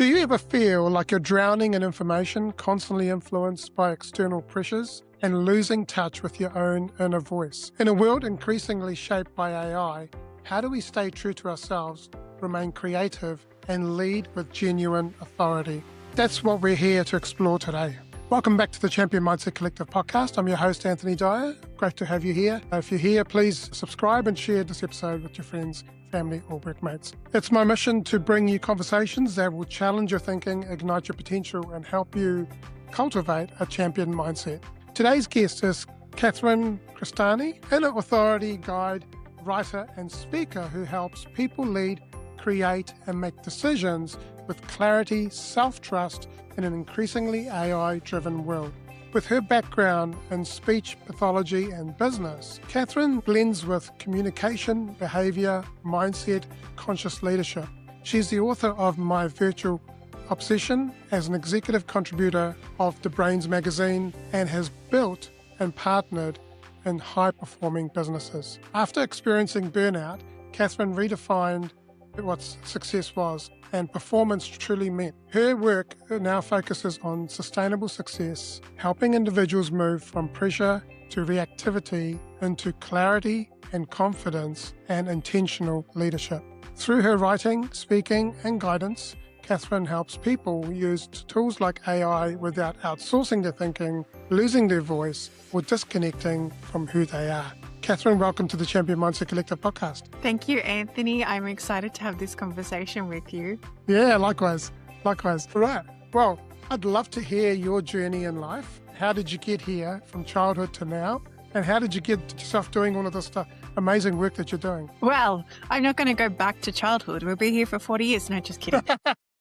Do you ever feel like you're drowning in information, constantly influenced by external pressures, and losing touch with your own inner voice? In a world increasingly shaped by AI, how do we stay true to ourselves, remain creative, and lead with genuine authority? That's what we're here to explore today. Welcome back to the Champion Mindset Collective podcast. I'm your host, Anthony Dahya. Great to have you here. If you're here, please subscribe and share this episode with your friends, family, or workmates. It's my mission to bring you conversations that will challenge your thinking, ignite your potential, and help you cultivate a champion mindset. Today's guest is Crestani, inner authority guide, writer, and speaker who helps people lead, create, and make decisions with clarity, self-trust, in an increasingly AI-driven world. With her background in speech pathology and business, Catherine blends with communication, behavior, mindset, conscious leadership. She's the author of My Virtual Obsession as an executive contributor of The Brains magazine and has built and partnered in high-performing businesses. After experiencing burnout, Catherine redefined what success was and performance truly meant. Her work now focuses on sustainable success, helping individuals move from pressure to reactivity into clarity and confidence and intentional leadership. Through her writing, speaking, and guidance, Catherine helps people use tools like AI without outsourcing their thinking, losing their voice, or disconnecting from who they are. Catherine, welcome to the Champion Mindset Collective podcast. Thank you, Anthony. I'm excited to have this conversation with you. Yeah, likewise. All right. Well, I'd love to hear your journey in life. How did you get here from childhood to now? And how did you get yourself doing all of this stuff, amazing work that you're doing? Well, I'm not going to go back to childhood. We'll be here for 40 years. No, just kidding.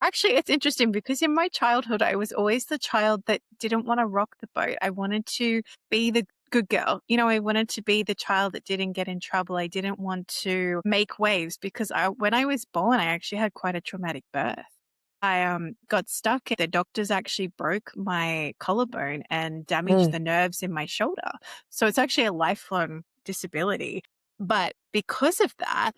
Actually, it's interesting because in my childhood, I was always the child that didn't want to rock the boat. I wanted to be the good girl. I wanted to be the child that didn't get in trouble. I didn't want to make waves because when I was born, I actually had quite a traumatic birth. I got stuck. The doctors actually broke my collarbone and damaged the nerves in my shoulder. So it's actually a lifelong disability. But because of that,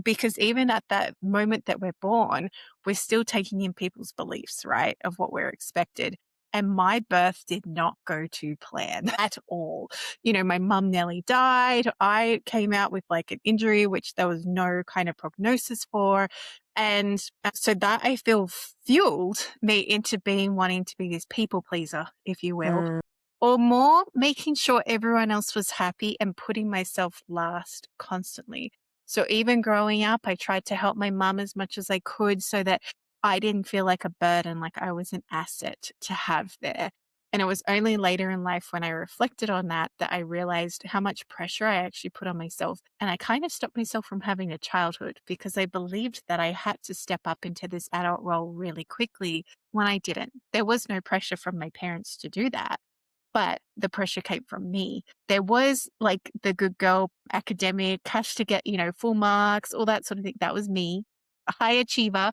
because even at that moment that we're born, we're still taking in people's beliefs, right, of what we're expected. And my birth did not go to plan at all. My mum nearly died. I came out with like an injury, which there was no kind of prognosis for. And so that I feel fueled me into wanting to be this people pleaser, if you will, or more making sure everyone else was happy and putting myself last constantly. So even growing up, I tried to help my mum as much as I could so that I didn't feel like a burden, like I was an asset to have there. And it was only later in life when I reflected on that I realized how much pressure I actually put on myself. And I kind of stopped myself from having a childhood because I believed that I had to step up into this adult role really quickly when I didn't. There was no pressure from my parents to do that, but the pressure came from me. There was like the good girl academic, cash to get, full marks, all that sort of thing. That was me, a high achiever.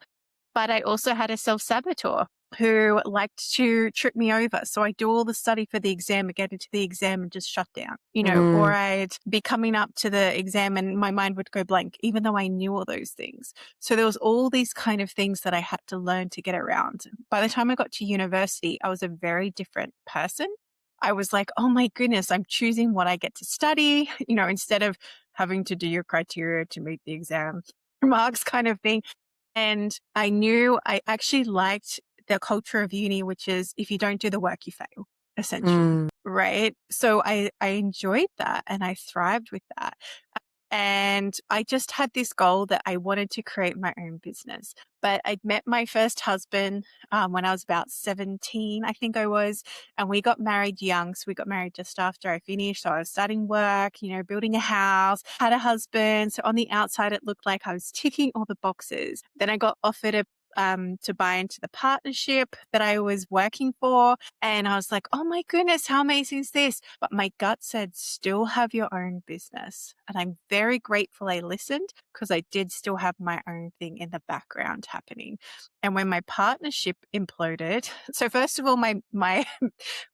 But I also had a self-saboteur who liked to trip me over. So I'd do all the study for the exam and get into the exam and just shut down, or I'd be coming up to the exam and my mind would go blank, even though I knew all those things. So there was all these kind of things that I had to learn to get around. By the time I got to university, I was a very different person. I was like, oh my goodness, I'm choosing what I get to study, instead of having to do your criteria to meet the exam marks kind of thing. And I knew I actually liked the culture of uni, which is if you don't do the work, you fail, essentially, right? So I enjoyed that and I thrived with that. And I just had this goal that I wanted to create my own business. But I'd met my first husband when I was about 17, I think I was, and we got married young. So we got married just after I finished. So I was starting work, building a house, had a husband. So on the outside, it looked like I was ticking all the boxes. Then I got offered to buy into the partnership that I was working for. And I was like, oh my goodness, how amazing is this? But my gut said, still have your own business. And I'm very grateful I listened because I did still have my own thing in the background happening. And when my partnership imploded, so first of all, my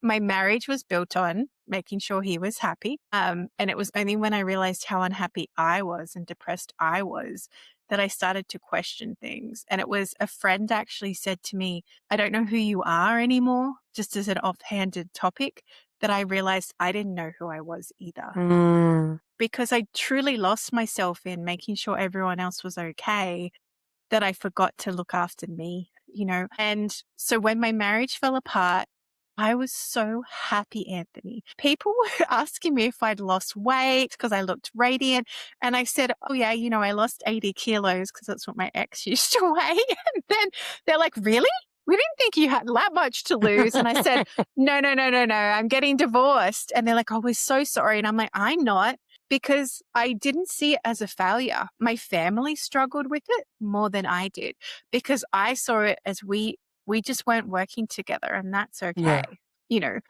marriage was built on making sure he was happy. And it was only when I realized how unhappy I was and depressed I was that I started to question things. And it was a friend actually said to me, I don't know who you are anymore, just as an offhanded topic, that I realized I didn't know who I was either. Because I truly lost myself in making sure everyone else was okay, that I forgot to look after me, And so when my marriage fell apart, I was so happy, Anthony. People were asking me if I'd lost weight because I looked radiant. And I said, oh, yeah, I lost 80 kilos because that's what my ex used to weigh. And then they're like, really? We didn't think you had that much to lose. And I said, no, I'm getting divorced. And they're like, oh, we're so sorry. And I'm like, I'm not. Because I didn't see it as a failure. My family struggled with it more than I did because I saw it as we just weren't working together, and that's okay.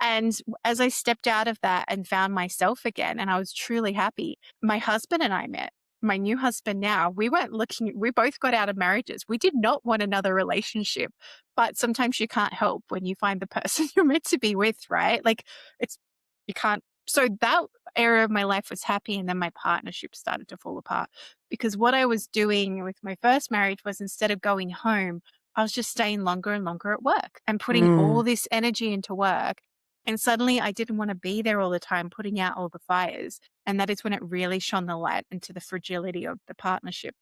And as I stepped out of that and found myself again, and I was truly happy, my husband and I met. My new husband now, we both got out of marriages. We did not want another relationship, but sometimes you can't help when you find the person you're meant to be with, right? Like you can't. So that area of my life was happy, and then my partnership started to fall apart because what I was doing with my first marriage was, instead of going home, I was just staying longer and longer at work and putting all this energy into work. And suddenly I didn't want to be there all the time, putting out all the fires. And that is when it really shone the light into the fragility of the partnership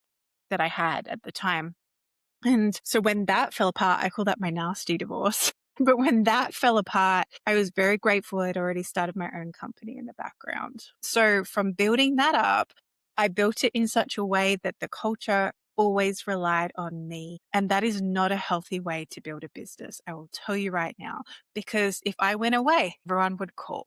that I had at the time. And so when that fell apart, I call that my nasty divorce. But when that fell apart, I was very grateful I'd already started my own company in the background. So from building that up, I built it in such a way that the culture always relied on me. And that is not a healthy way to build a business. I will tell you right now, because if I went away, everyone would call.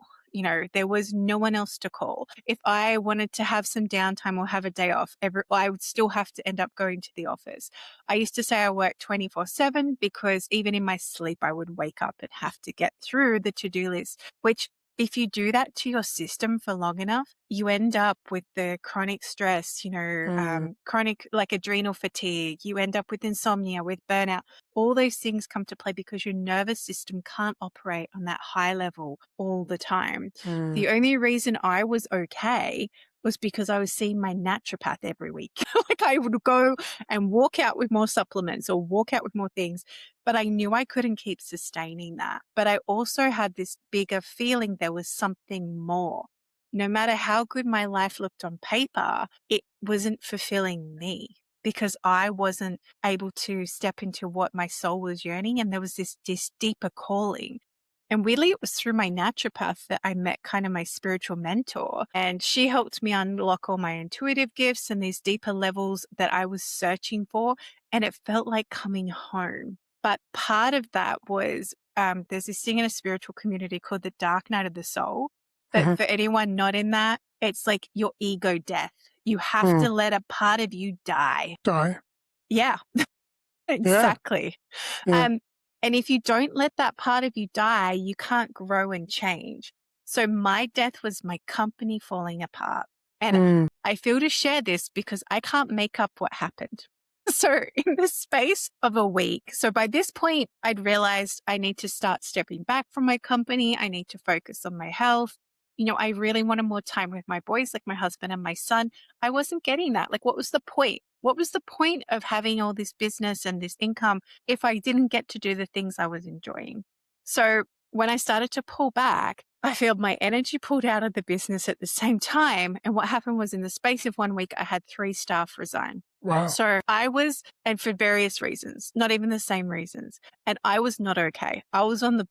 There was no one else to call. If I wanted to have some downtime or have a day off, I would still have to end up going to the office. I used to say I worked 24/7 because even in my sleep, I would wake up and have to get through the to-do list, which if you do that to your system for long enough, you end up with the chronic stress, chronic like adrenal fatigue. You end up with insomnia, with burnout. All those things come to play because your nervous system can't operate on that high level all the time. The only reason I was okay was because I was seeing my naturopath every week. Like I would go and walk out with more supplements or walk out with more things, but I knew I couldn't keep sustaining that. But I also had this bigger feeling there was something more. No matter how good my life looked on paper, it wasn't fulfilling me because I wasn't able to step into what my soul was yearning. And there was this deeper calling. And really, it was through my naturopath that I met kind of my spiritual mentor. And she helped me unlock all my intuitive gifts and these deeper levels that I was searching for. And it felt like coming home. But part of that was there's this thing in a spiritual community called the dark night of the soul. But for anyone not in that, it's like your ego death. You have to let a part of you die. Die. Yeah, exactly. Yeah. And if you don't let that part of you die, you can't grow and change. So my death was my company falling apart. And I feel to share this because I can't make up what happened. So in the space of a week, so by this point, I'd realized I need to start stepping back from my company. I need to focus on my health. I really wanted more time with my boys, like my husband and my son. I wasn't getting that. Like, what was the point? What was the point of having all this business and this income if I didn't get to do the things I was enjoying? So when I started to pull back, I feel my energy pulled out of the business at the same time. And what happened was in the space of 1 week, I had 3 staff resign. Wow. So and for various reasons, not even the same reasons. And I was not okay. I was on the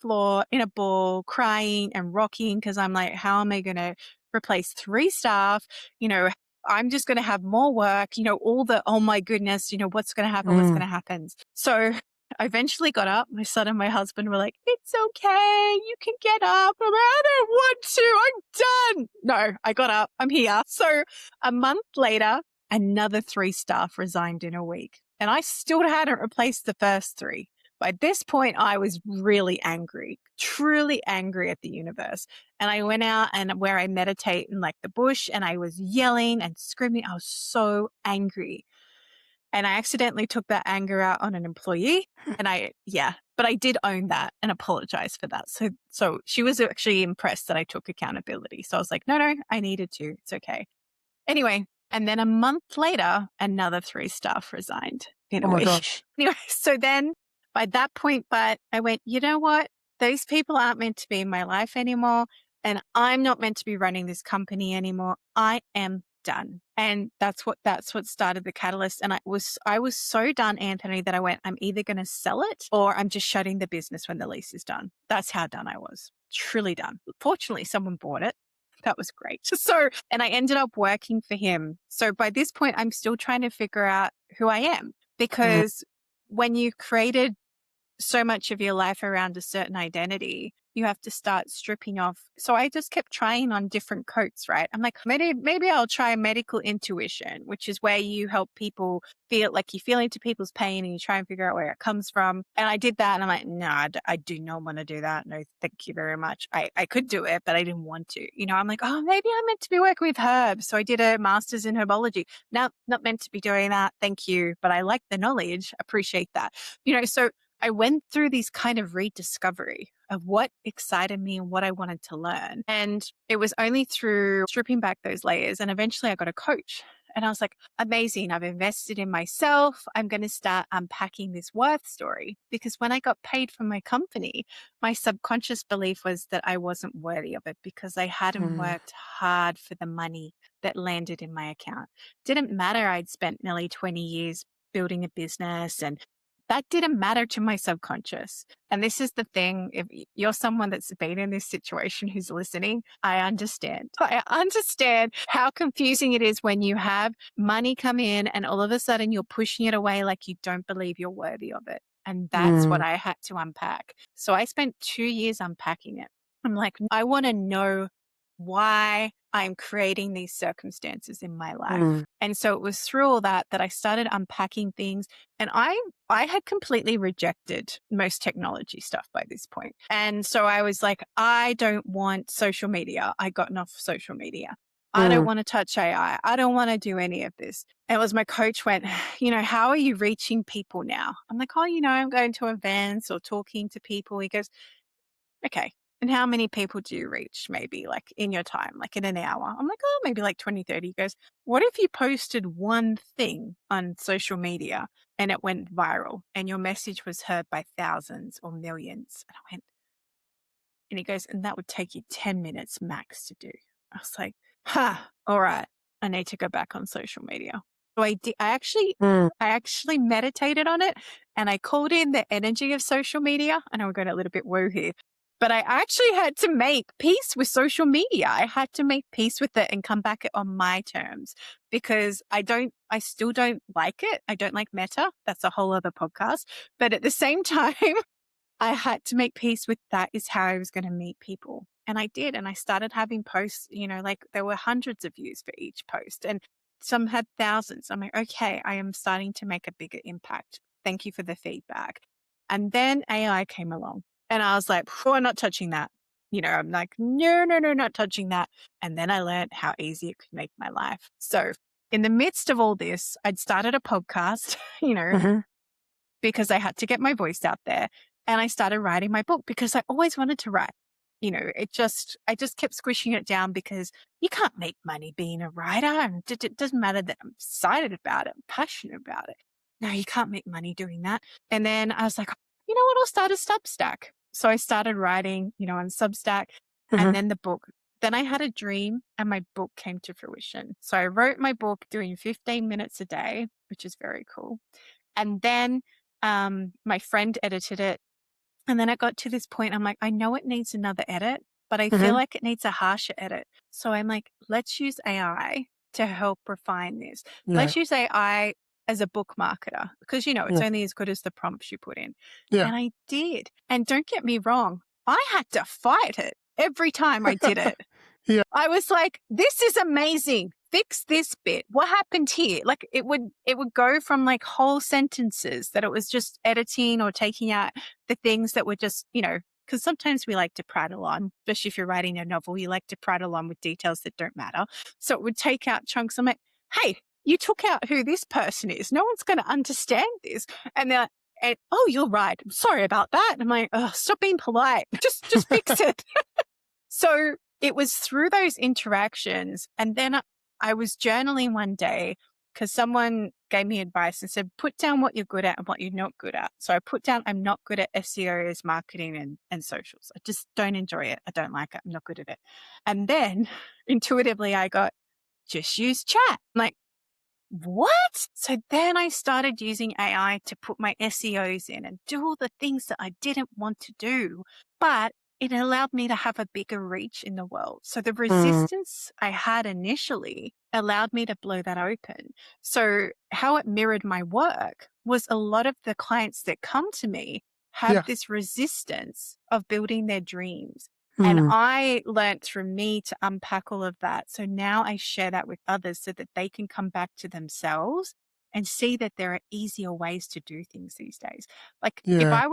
floor in a ball, crying and rocking because I'm like, how am I going to replace 3 staff? I'm just going to have more work, all the, oh my goodness, what's going to happen? What's going to happen? So I eventually got up. My son and my husband were like, it's okay. You can get up. I'm like, I don't want to. I'm done. No, I got up. I'm here. So a month later, another 3 staff resigned in a week. And I still hadn't replaced the first 3. By this point, I was really angry, truly angry at the universe. And I went out and where I meditate in like the bush and I was yelling and screaming. I was so angry. And I accidentally took that anger out on an employee. And but I did own that and apologize for that. So she was actually impressed that I took accountability. So I was like, no, I needed to. It's okay. Anyway, And then a month later, another 3 staff resigned in a Oh my week. gosh. Anyway, so then by that point, but I went, you know what? Those people aren't meant to be in my life anymore. And I'm not meant to be running this company anymore. I am done. And that's what started the catalyst. And I was so done, Anthony, that I went, I'm either going to sell it or I'm just shutting the business when the lease is done. That's how done I was. Truly done. Fortunately, someone bought it. That was great. So, and I ended up working for him. So by this point, I'm still trying to figure out who I am, because when you created so much of your life around a certain identity, you have to start stripping off. So I just kept trying on different coats, right? I'm like, maybe I'll try medical intuition, which is where you help people feel like you feel into people's pain and you try and figure out where it comes from. And I did that and I'm like, no, I do not want to do that. No, thank you very much. I could do it, but I didn't want to. I'm like, oh, maybe I'm meant to be working with herbs. So I did a master's in herbology. No, not meant to be doing that. Thank you. But I like the knowledge. Appreciate that. So I went through these kind of rediscovery of what excited me and what I wanted to learn. And it was only through stripping back those layers. And eventually I got a coach. And I was like, amazing. I've invested in myself. I'm going to start unpacking this worth story. Because when I got paid from my company, my subconscious belief was that I wasn't worthy of it because I hadn't worked hard for the money that landed in my account. Didn't matter. I'd spent nearly 20 years building a business, and that didn't matter to my subconscious. And this is the thing. If you're someone that's been in this situation who's listening, I understand. I understand how confusing it is when you have money come in and all of a sudden you're pushing it away like you don't believe you're worthy of it. And that's what I had to unpack. So I spent 2 years unpacking it. I'm like, I want to know why I'm creating these circumstances in my life. And so it was through all that I started unpacking things. And I had completely rejected most technology stuff by this point. And so I was like, I don't want social media. I gotten off social media. I don't want to touch AI. I don't want to do any of this. And it was my coach went, how are you reaching people now? I'm like, oh, I'm going to events or talking to people. He goes, okay. And how many people do you reach maybe like in your time, like in an hour? I'm like, oh, maybe like 20, 30. He goes, what if you posted one thing on social media and it went viral and your message was heard by thousands or millions? And I went, and he goes, and that would take you 10 minutes max to do. I was like, all right, I need to go back on social media. So I did. I actually meditated on it and I called in the energy of social media. I know we're going a little bit woo here. But I actually had to make peace with social media. I had to make peace with it and come back on my terms because I still don't like it. I don't like Meta. That's a whole other podcast. But at the same time, I had to make peace with that is how I was going to meet people. And I did. And I started having posts, like there were hundreds of views for each post and some had thousands. I'm like, okay, I am starting to make a bigger impact. Thank you for the feedback. And then AI came along. And I was like, I'm not touching that. I'm like, no, not touching that. And then I learned how easy it could make my life. So in the midst of all this, I'd started a podcast, because I had to get my voice out there. And I started writing my book because I always wanted to write. I just kept squishing it down because you can't make money being a writer. And it doesn't matter that I'm excited about it, I'm passionate about it. No, you can't make money doing that. And then I was like, you know what? I'll start a Substack. So I started writing, on Substack and then the book. Then I had a dream and my book came to fruition. So I wrote my book doing 15 minutes a day, which is very cool. And then my friend edited it. And then I got to this point, I'm like, I know it needs another edit, but I feel like it needs a harsher edit. So I'm like, let's use AI to help refine this. Yeah. Let's use AI as a book marketer because, it's only as good as the prompts you put in. Yeah. And I did. And don't get me wrong, I had to fight it every time I did it. Yeah. I was like, this is amazing. Fix this bit. What happened here? Like it would go from like whole sentences that it was just editing or taking out the things that were just, because sometimes we like to prattle on, especially if you're writing a novel, you like to prattle on with details that don't matter. So it would take out chunks. I'm like, hey, you took out who this person is. No one's going to understand this. And they're like, oh, you're right. I'm sorry about that. And I'm like, oh, stop being polite. Just fix it. So it was through those interactions. And then I was journaling one day because someone gave me advice and said, put down what you're good at and what you're not good at. So I put down, I'm not good at SEOs, marketing, and socials. I just don't enjoy it. I don't like it. I'm not good at it. And then intuitively I got, just use chat. I'm like, what? So then I started using AI to put my SEOs in and do all the things that I didn't want to do, but it allowed me to have a bigger reach in the world. So the resistance I had initially allowed me to blow that open. So how it mirrored my work was a lot of the clients that come to me have Yeah. this resistance of building their dreams. Mm. And I learned through me to unpack all of that. So now I share that with others so that they can come back to themselves and see that there are easier ways to do things these days. Like Yeah.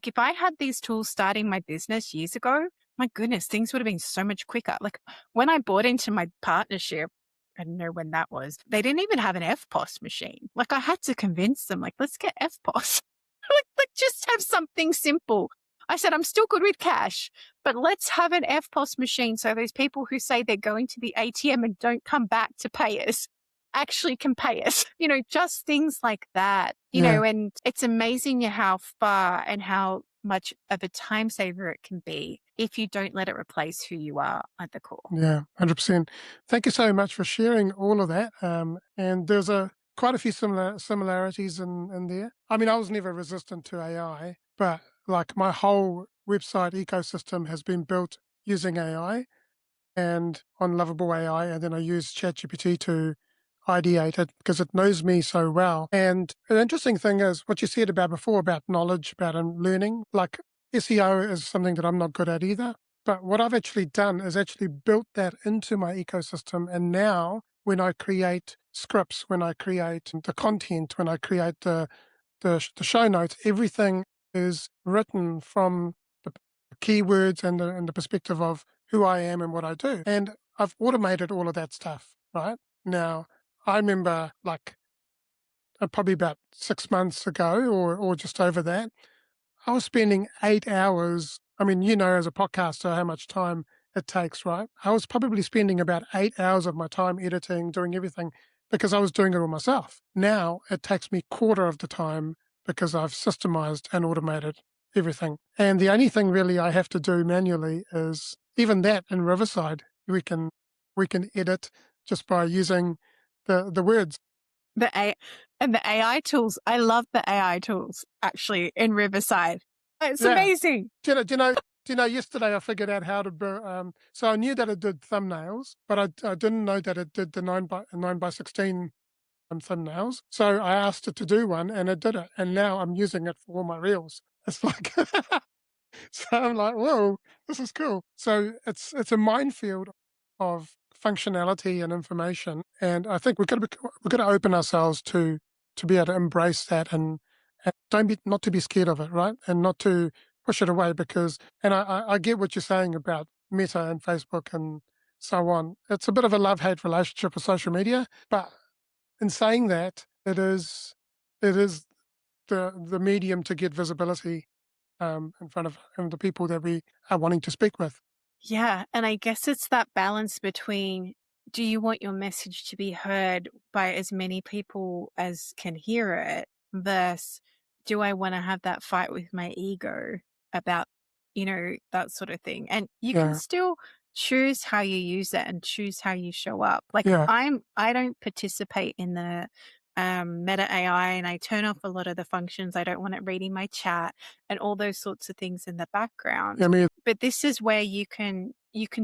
if I had these tools starting my business years ago, my goodness, things would have been so much quicker. Like when I bought into my partnership, I don't know when that was, they didn't even have an FPOS machine. Like I had to convince them, like, let's get FPOS. like just have something simple. I said, I'm still good with cash, but let's have an FPOS machine so those people who say they're going to the ATM and don't come back to pay us actually can pay us, just things like that, Yeah. and it's amazing how far and how much of a time saver it can be if you don't let it replace who you are at the core. Yeah, 100%. Thank you so much for sharing all of that. And there's quite a few similarities in there. I mean, I was never resistant to AI, but like my whole website ecosystem has been built using AI and on Lovable AI, and then I use ChatGPT to ideate it because it knows me so well. And an interesting thing is what you said about before about knowledge, about learning. Like SEO is something that I'm not good at either. But what I've actually done is actually built that into my ecosystem. And now when I create scripts, when I create the content, when I create the show notes, everything is written from the keywords and the perspective of who I am and what I do. And I've automated all of that stuff, right? Now, I remember like probably about 6 months ago or just over that, I was spending 8 hours. I mean, as a podcaster, how much time it takes, right? I was probably spending about 8 hours of my time editing, doing everything because I was doing it all myself. Now it takes me quarter of the time because I've systemized and automated everything. And the only thing really I have to do manually is even that in Riverside, we can edit just by using the words. The AI tools. I love the AI tools actually in Riverside. It's Yeah. amazing. Do you know, yesterday I figured out how to, so I knew that it did thumbnails, but I didn't know that it did the 9 by 16 thumbnails. So I asked it to do one and it did it. And now I'm using it for all my reels. It's like, so I'm like, whoa, this is cool. So it's a minefield of functionality and information. And I think we've got to open ourselves to be able to embrace that and not to be scared of it, right? And not to push it away because, and I get what you're saying about Meta and Facebook and so on. It's a bit of a love-hate relationship with social media, but in saying that, it is the medium to get visibility in front of the people that we are wanting to speak with. Yeah. And I guess it's that balance between, do you want your message to be heard by as many people as can hear it versus do I want to have that fight with my ego about, that sort of thing. And you can Yeah, still choose how you use it and choose how you show up. Like yeah. I don't participate in the Meta AI and I turn off a lot of the functions. I don't want it reading my chat and all those sorts of things in the background. I mean, But this is where you can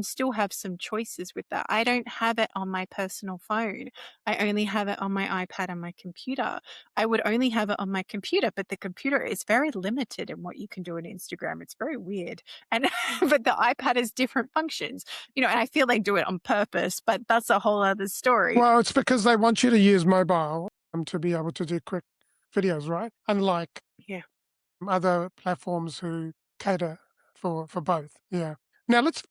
still have some choices with that. I don't have it on my personal phone. I only have it on my iPad and my computer. I would only have it on my computer, but the computer is very limited in what you can do on Instagram. It's very weird. And but the iPad has different functions, and I feel they do it on purpose, but that's a whole other story. well, it's because they want you to use mobile to be able to do quick videos, right? Unlike Yeah. other platforms who cater for both. Yeah. Now let's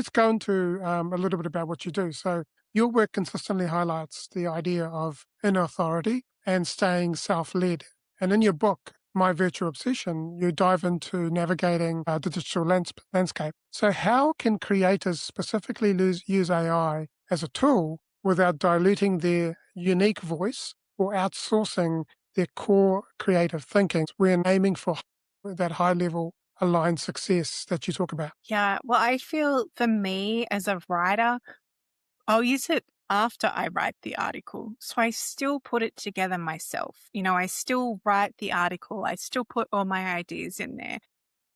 go into a little bit about what you do. So your work consistently highlights the idea of inner authority and staying self-led. And in your book, My Virtual Obsession, you dive into navigating the digital landscape. So how can creators specifically use AI as a tool without diluting their unique voice or outsourcing their core creative thinking. We're aiming for that high level aligned success that you talk about. Yeah. Well, I feel for me as a writer, I'll use it after I write the article. So I still put it together myself. I still write the article. I still put all my ideas in there.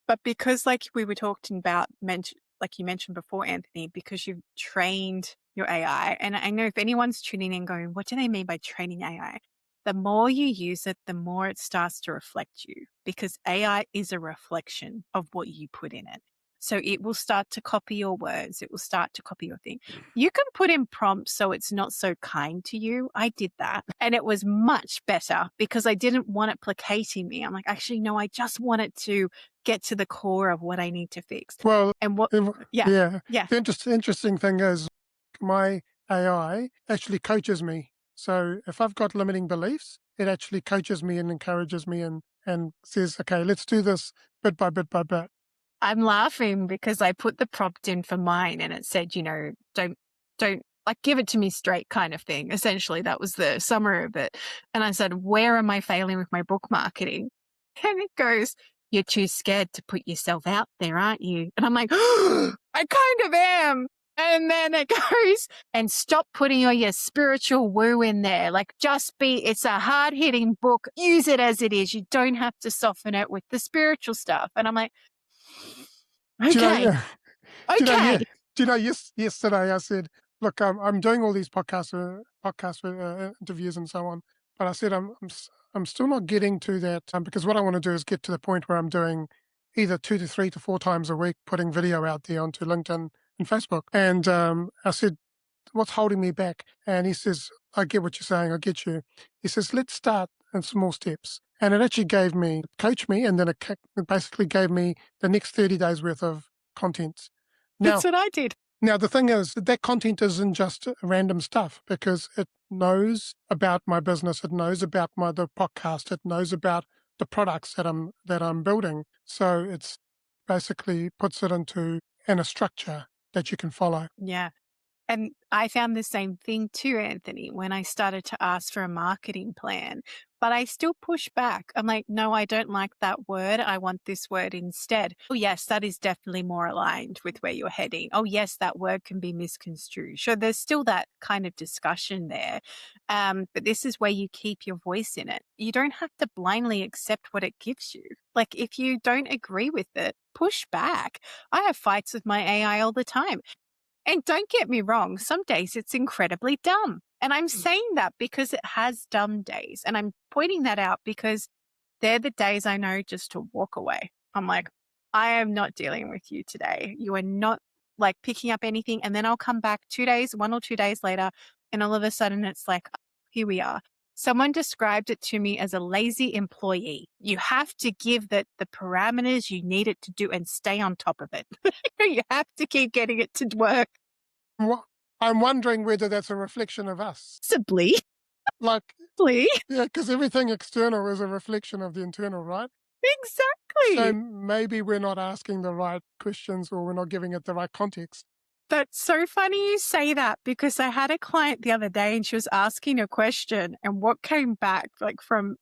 But because like we were talking about, like you mentioned before, Anthony, because you've trained your AI, and I know if anyone's tuning in going, what do they mean by training AI? The more you use it, the more it starts to reflect you, because AI is a reflection of what you put in it. So it will start to copy your words. It will start to copy your thing. You can put in prompts so it's not so kind to you. I did that and it was much better because I didn't want it placating me. I'm like, actually, no, I just want it to get to the core of what I need to fix. Well, And what, yeah. The interesting thing is my AI actually coaches me. So if I've got limiting beliefs, it actually coaches me and encourages me and says, okay, let's do this bit by bit by bit. I'm laughing because I put the prompt in for mine and it said, don't like give it to me straight kind of thing. Essentially, that was the summary of it. And I said, where am I failing with my book marketing? And it goes, you're too scared to put yourself out there, aren't you? And I'm like, I kind of am. And then it goes, and stop putting all your spiritual woo in there. Like it's a hard hitting book. Use it as it is. You don't have to soften it with the spiritual stuff. And I'm like, okay. Okay. Yesterday I said, look, I'm doing all these podcast interviews and so on, but I said I'm still not getting to that because what I want to do is get to the point where I'm doing either 2 to 3 to 4 times a week, putting video out there onto LinkedIn and Facebook. And I said, what's holding me back? And he says, I get what you're saying. I get you. He says, let's start in small steps. And it actually coached me, and then it basically gave me the next 30 days worth of content. That's what I did. Now, the thing is that content isn't just random stuff because it knows about my business. It knows about the podcast. It knows about the products that I'm building. So it's basically puts it in a structure that you can follow. Yeah. And I found the same thing too, Anthony, when I started to ask for a marketing plan, but I still push back. I'm like, no, I don't like that word. I want this word instead. Oh, yes, that is definitely more aligned with where you're heading. Oh, yes, that word can be misconstrued. So there's still that kind of discussion there. But this is where you keep your voice in it. You don't have to blindly accept what it gives you. Like if you don't agree with it, push back. I have fights with my AI all the time. And don't get me wrong, some days it's incredibly dumb. And I'm saying that because it has dumb days. And I'm pointing that out because they're the days I know just to walk away. I'm like, I am not dealing with you today. You are not like picking up anything. And then I'll come back 1 or 2 days later. And all of a sudden it's like, here we are. Someone described it to me as a lazy employee. You have to give the parameters you need it to do and stay on top of it. You have to keep getting it to work. I'm wondering whether that's a reflection of us. Possibly. Like, yeah, because everything external is a reflection of the internal, right? Exactly. So maybe we're not asking the right questions or we're not giving it the right context. That's so funny you say that because I had a client the other day and she was asking a question and what came back from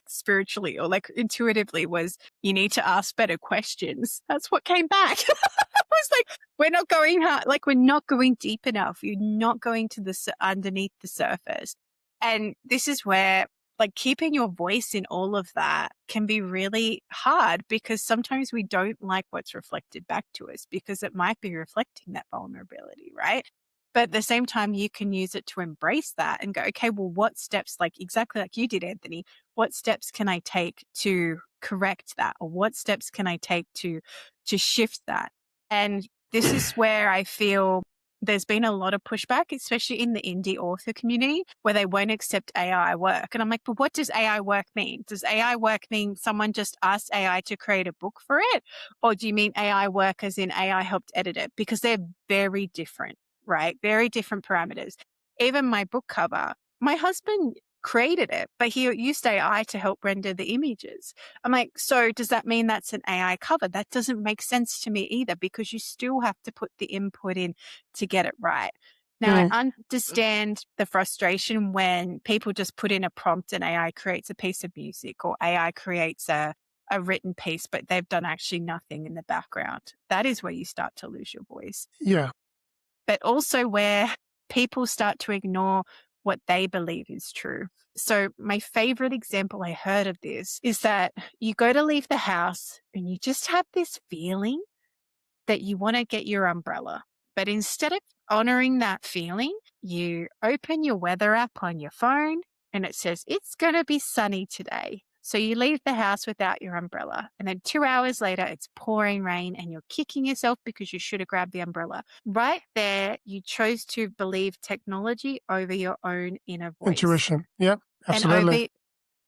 spiritually or intuitively was you need to ask better questions. That's what came back. I was like, we're not going hard, we're not going deep enough. You're not going to underneath the surface. And this is where keeping your voice in all of that can be really hard because sometimes we don't like what's reflected back to us because it might be reflecting that vulnerability, right? But at the same time, you can use it to embrace that and go, okay, well, what steps, exactly like you did, Anthony, what steps can I take to correct that? Or what steps can I take to shift that? And this is where I feel there's been a lot of pushback, especially in the indie author community, where they won't accept AI work. And I'm like, but what does AI work mean? Does AI work mean someone just asked AI to create a book for it? Or do you mean AI work as in AI helped edit it? Because they're very different, right? Very different parameters. Even my book cover, my husband created it, but he used AI to help render the images. I'm like, so does that mean that's an AI cover? That doesn't make sense to me either because you still have to put the input in to get it right. Now, I understand the frustration when people just put in a prompt and AI creates a piece of music, or AI creates a written piece, but they've done actually nothing in the background. That is where you start to lose your voice. Yeah. But also where people start to ignore what they believe is true. So my favorite example I heard of this is that you go to leave the house and you just have this feeling that you want to get your umbrella. But instead of honoring that feeling, you open your weather app on your phone and it says, it's going to be sunny today. So you leave the house without your umbrella. And then 2 hours later, it's pouring rain and you're kicking yourself because you should have grabbed the umbrella. Right there, you chose to believe technology over your own inner voice. Intuition. Yep. And Absolutely.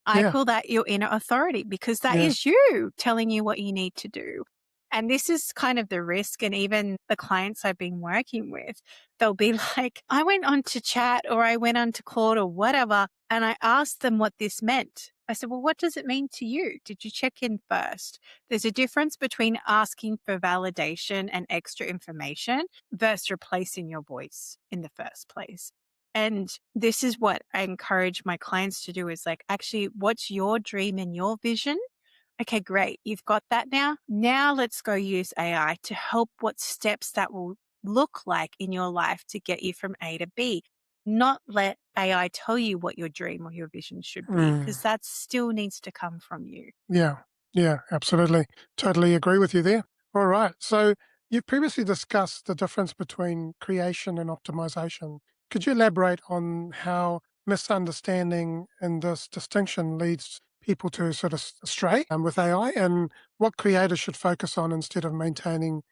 I call that your inner authority, because that is you telling you what you need to do. And this is kind of the risk. And even the clients I've been working with, they'll be like, I went on to chat, or I went on to Claude or whatever, and I asked them what this meant. I said, well, what does it mean to you? Did you check in first? There's a difference between asking for validation and extra information versus replacing your voice in the first place. And this is what I encourage my clients to do, is like, actually, what's your dream and your vision? Okay, great. You've got that now. Now let's go use AI to help what steps that will look like in your life to get you from A to B. Not let AI tell you what your dream or your vision should be, because that still needs to come from you. Yeah. Yeah. Absolutely. Totally agree with you there. All right. So you've previously discussed the difference between creation and optimization. Could you elaborate on how misunderstanding in this distinction leads people to sort of astray with AI, and what creators should focus on instead of maintaining,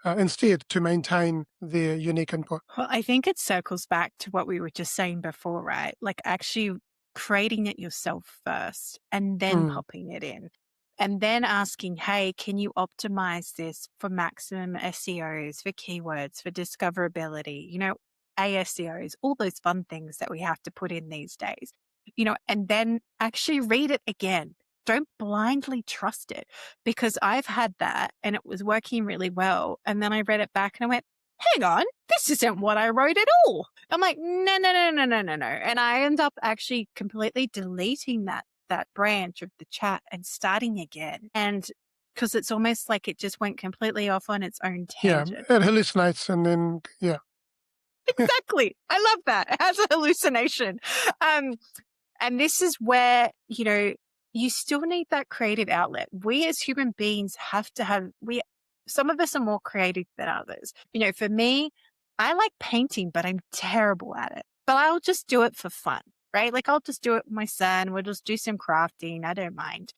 instead to maintain their unique input? Well, I think it circles back to what we were just saying before, right? Like actually creating it yourself first and then popping it in. And then asking, hey, can you optimize this for maximum SEOs, for keywords, for discoverability, ASEOs, all those fun things that we have to put in these days, and then actually read it again. Don't blindly trust it, because I've had that and it was working really well. And then I read it back and I went, hang on, this isn't what I wrote at all. I'm like, no, no, no, no, no, no, no. And I end up actually completely deleting that branch of the chat and starting again. And because it's almost like it just went completely off on its own tangent. Yeah, it hallucinates and then, Exactly. I love that. It has a hallucination. And this is where, you still need that creative outlet. We as human beings have to have, some of us are more creative than others. For me, I like painting, but I'm terrible at it. But I'll just do it for fun, right? Like I'll just do it with my son. We'll just do some crafting. I don't mind,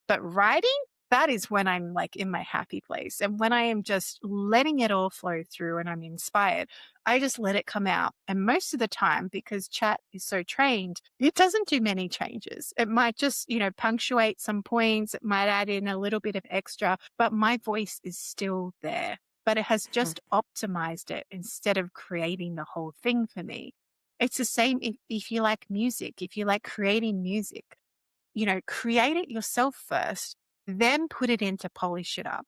but writing, that is when I'm like in my happy place. And when I am just letting it all flow through and I'm inspired, I just let it come out. And most of the time, because chat is so trained, it doesn't do many changes. It might just, punctuate some points. It might add in a little bit of extra, but my voice is still there. But it has just optimized it instead of creating the whole thing for me. It's the same if you like music, if you like creating music, create it yourself first, then put it in to polish it up.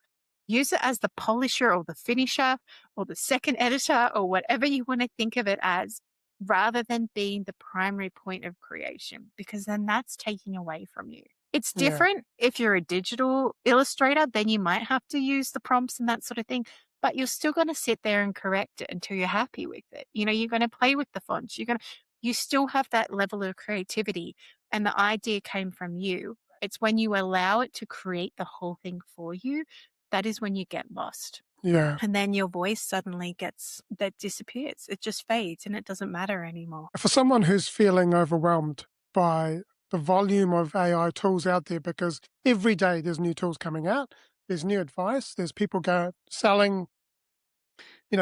Use it as the polisher or the finisher or the second editor or whatever you want to think of it as, rather than being the primary point of creation, because then that's taking away from you. It's different if you're a digital illustrator, then you might have to use the prompts and that sort of thing, but you're still going to sit there and correct it until you're happy with it. You're going to play with the fonts. You still have that level of creativity, and the idea came from you. It's when you allow it to create the whole thing for you, that is when you get lost. Yeah. And then your voice suddenly disappears. It just fades and it doesn't matter anymore. For someone who's feeling overwhelmed by the volume of AI tools out there, because every day there's new tools coming out, there's new advice, there's people selling,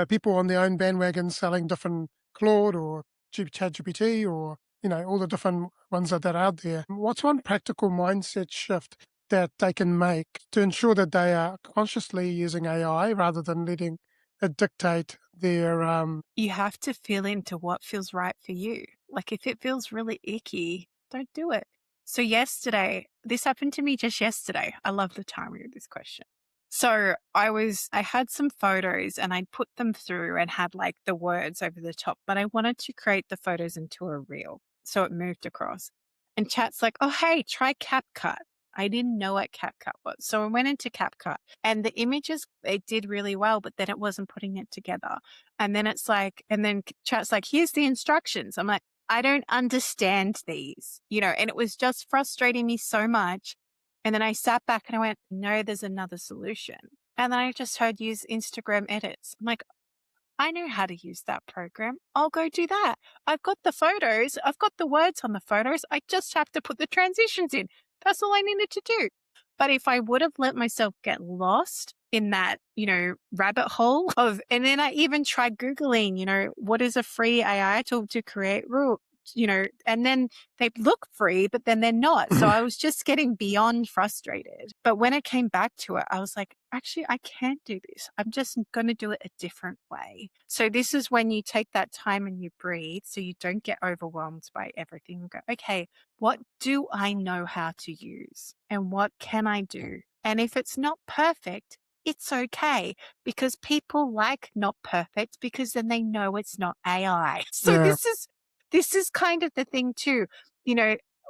people on their own bandwagon selling different Claude or ChatGPT or, all the different ones that are out there. What's one practical mindset shift that they can make to ensure that they are consciously using AI rather than letting it dictate their You have to feel into what feels right for you. Like if it feels really icky, don't do it. So this happened to me just yesterday. I love the timing of this question. So I had some photos and I put them through and had like the words over the top, but I wanted to create the photos into a reel. So it moved across. And chat's like, oh, hey, try CapCut. I didn't know what CapCut was. So I went into CapCut and the images, it did really well, but then it wasn't putting it together. And then it's like, and then chat's like, here's the instructions. I'm like, I don't understand these, and it was just frustrating me so much. And then I sat back and I went, no, there's another solution. And then I just heard use Instagram edits. I'm like, I know how to use that program. I'll go do that. I've got the photos. I've got the words on the photos. I just have to put the transitions in. That's all I needed to do. But if I would have let myself get lost in that, rabbit hole and then I even tried Googling, what is a free AI tool to create rules, and then they look free, but then they're not. So I was just getting beyond frustrated. But when it came back to it, I was like, actually, I can't do this. I'm just going to do it a different way. So this is when you take that time and you breathe so you don't get overwhelmed by everything and go, okay, what do I know how to use and what can I do? And if it's not perfect, it's okay because people like not perfect because then they know it's not AI. So Yeah. this is kind of the thing too,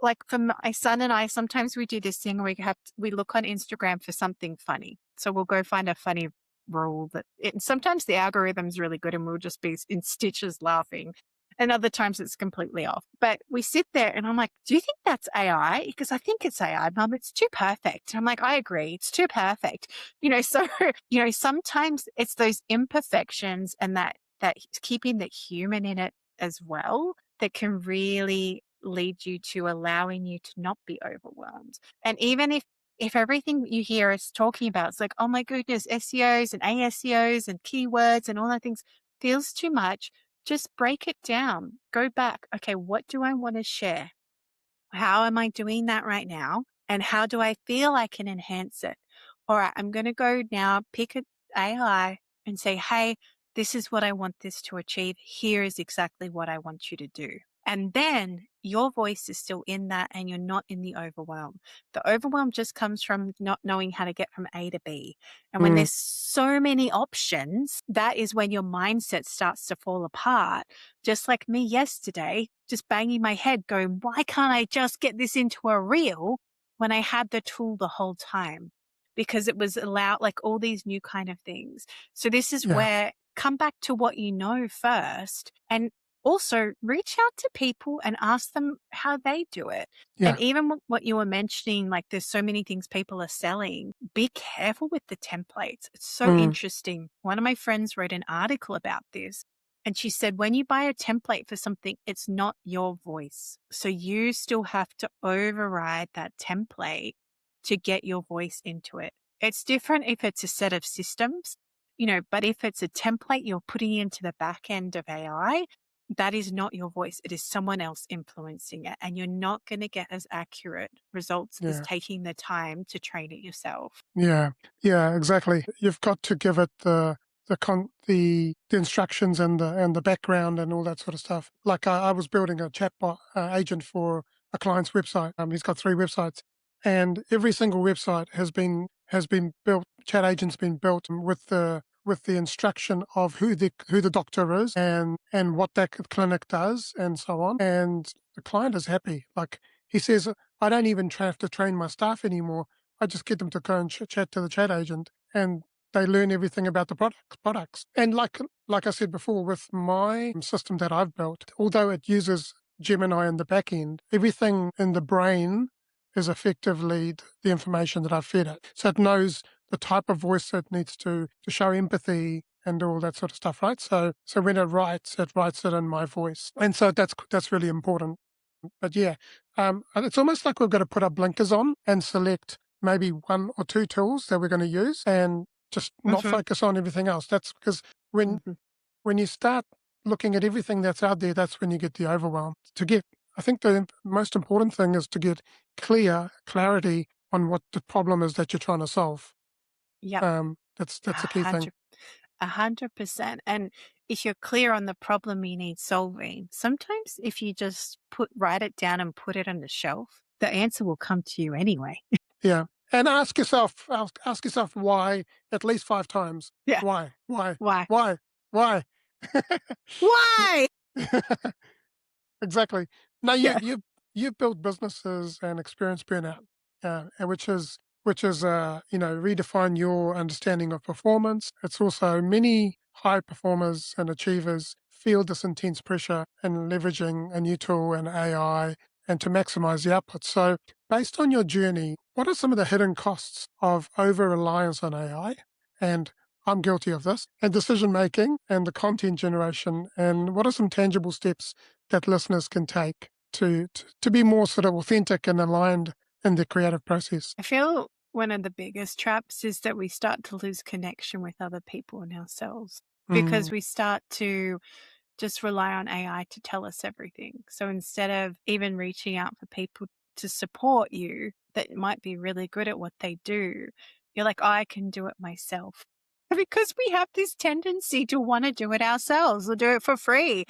like for my son and I, sometimes we do this thing where we look on Instagram for something funny. So we'll go find a funny rule sometimes the algorithm's really good and we'll just be in stitches laughing. And other times it's completely off. But we sit there and I'm like, do you think that's AI? Because I think it's AI, Mum. It's too perfect. I'm like, I agree. It's too perfect. So, sometimes it's those imperfections and that keeping the human in it as well that can really lead you to allowing you to not be overwhelmed. And even if everything you hear us talking about, it's like, oh my goodness, SEOs and ASEOs and keywords and all that things feels too much, just break it down. Go back. Okay, what do I want to share? How am I doing that right now? And how do I feel I can enhance it? All right, I'm going to go now, pick an AI and say, hey, this is what I want this to achieve. Here is exactly what I want you to do. And then your voice is still in that and you're not in the overwhelm. The overwhelm just comes from not knowing how to get from A to B. And when there's so many options, that is when your mindset starts to fall apart. Just like me yesterday, just banging my head going, why can't I just get this into a reel when I had the tool the whole time? Because it was allowed like all these new kind of things. So this is Yeah. where come back to what you know first and also reach out to people and ask them how they do it. Yeah. And even what you were mentioning, like there's so many things people are selling, be careful with the templates. It's so interesting. One of my friends wrote an article about this. And she said, when you buy a template for something, it's not your voice. So you still have to override that template to get your voice into it. It's different if it's a set of systems, but if it's a template you're putting into the back end of AI, that is not your voice. It is someone else influencing it. And you're not going to get as accurate results as Yeah. taking the time to train it yourself. Yeah. Yeah. Exactly. You've got to give it the instructions and the background and all that sort of stuff. Like I was building a chatbot agent for a client's website. He's got 3 websites, and every single website has been built. Chat agent's been built with the instruction of who the doctor is and what that clinic does and so on. And the client is happy. Like he says, I don't even have to train my staff anymore. I just get them to go and chat to the chat agent, and they learn everything about the products. And like I said before, with my system that I've built, although it uses Gemini in the back end, everything in the brain is effectively the information that I've fed it. So it knows the type of voice it needs to show empathy and all that sort of stuff, right? So when it writes it in my voice. And so that's really important. But yeah, and it's almost like we've got to put our blinkers on and select maybe 1 or 2 tools that we're going to use and just not focus on everything else. That's because when you start looking at everything that's out there, that's when you get the overwhelm. I think the most important thing is to get clarity on what the problem is that you're trying to solve. Yep. That's a key thing. 100%. And if you're clear on the problem you need solving, sometimes if you just write it down and put it on the shelf, the answer will come to you anyway. Yeah. And ask yourself why at least 5 times. Yeah. Why? Why? Why? Why? Why? Why? Exactly. Now Yeah. you've built businesses and experienced burnout, and which is redefine your understanding of performance. It's also many high performers and achievers feel this intense pressure and leveraging a new tool and AI and to maximize the output. So, based on your journey, what are some of the hidden costs of over reliance on AI? And I'm guilty of this, and decision making and the content generation. And what are some tangible steps that listeners can take to be more sort of authentic and aligned in the creative process? I feel one of the biggest traps is that we start to lose connection with other people and ourselves Mm, because we start to just rely on AI to tell us everything. So instead of even reaching out for people to support you that might be really good at what they do, you're like, I can do it myself. Because we have this tendency to want to do it ourselves or do it for free.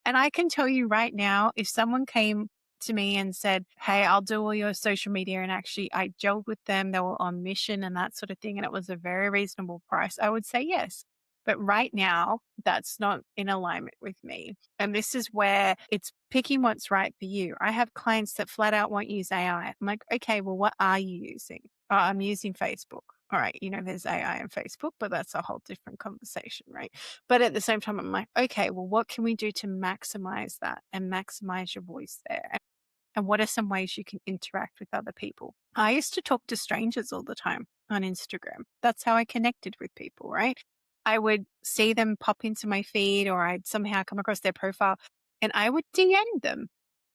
And I can tell you right now, if someone came to me and said, hey, I'll do all your social media, and actually I gelled with them, they were on mission and that sort of thing, and it was a very reasonable price, I would say yes. But right now, that's not in alignment with me. And this is where it's picking what's right for you. I have clients that flat out won't use AI. I'm like, okay, well, what are you using? Oh, I'm using Facebook. All right, there's AI on Facebook, but that's a whole different conversation, right? But at the same time, I'm like, okay, well, what can we do to maximize that and maximize your voice there? And what are some ways you can interact with other people? I used to talk to strangers all the time on Instagram. That's how I connected with people, right? I would see them pop into my feed or I'd somehow come across their profile and I would DM them,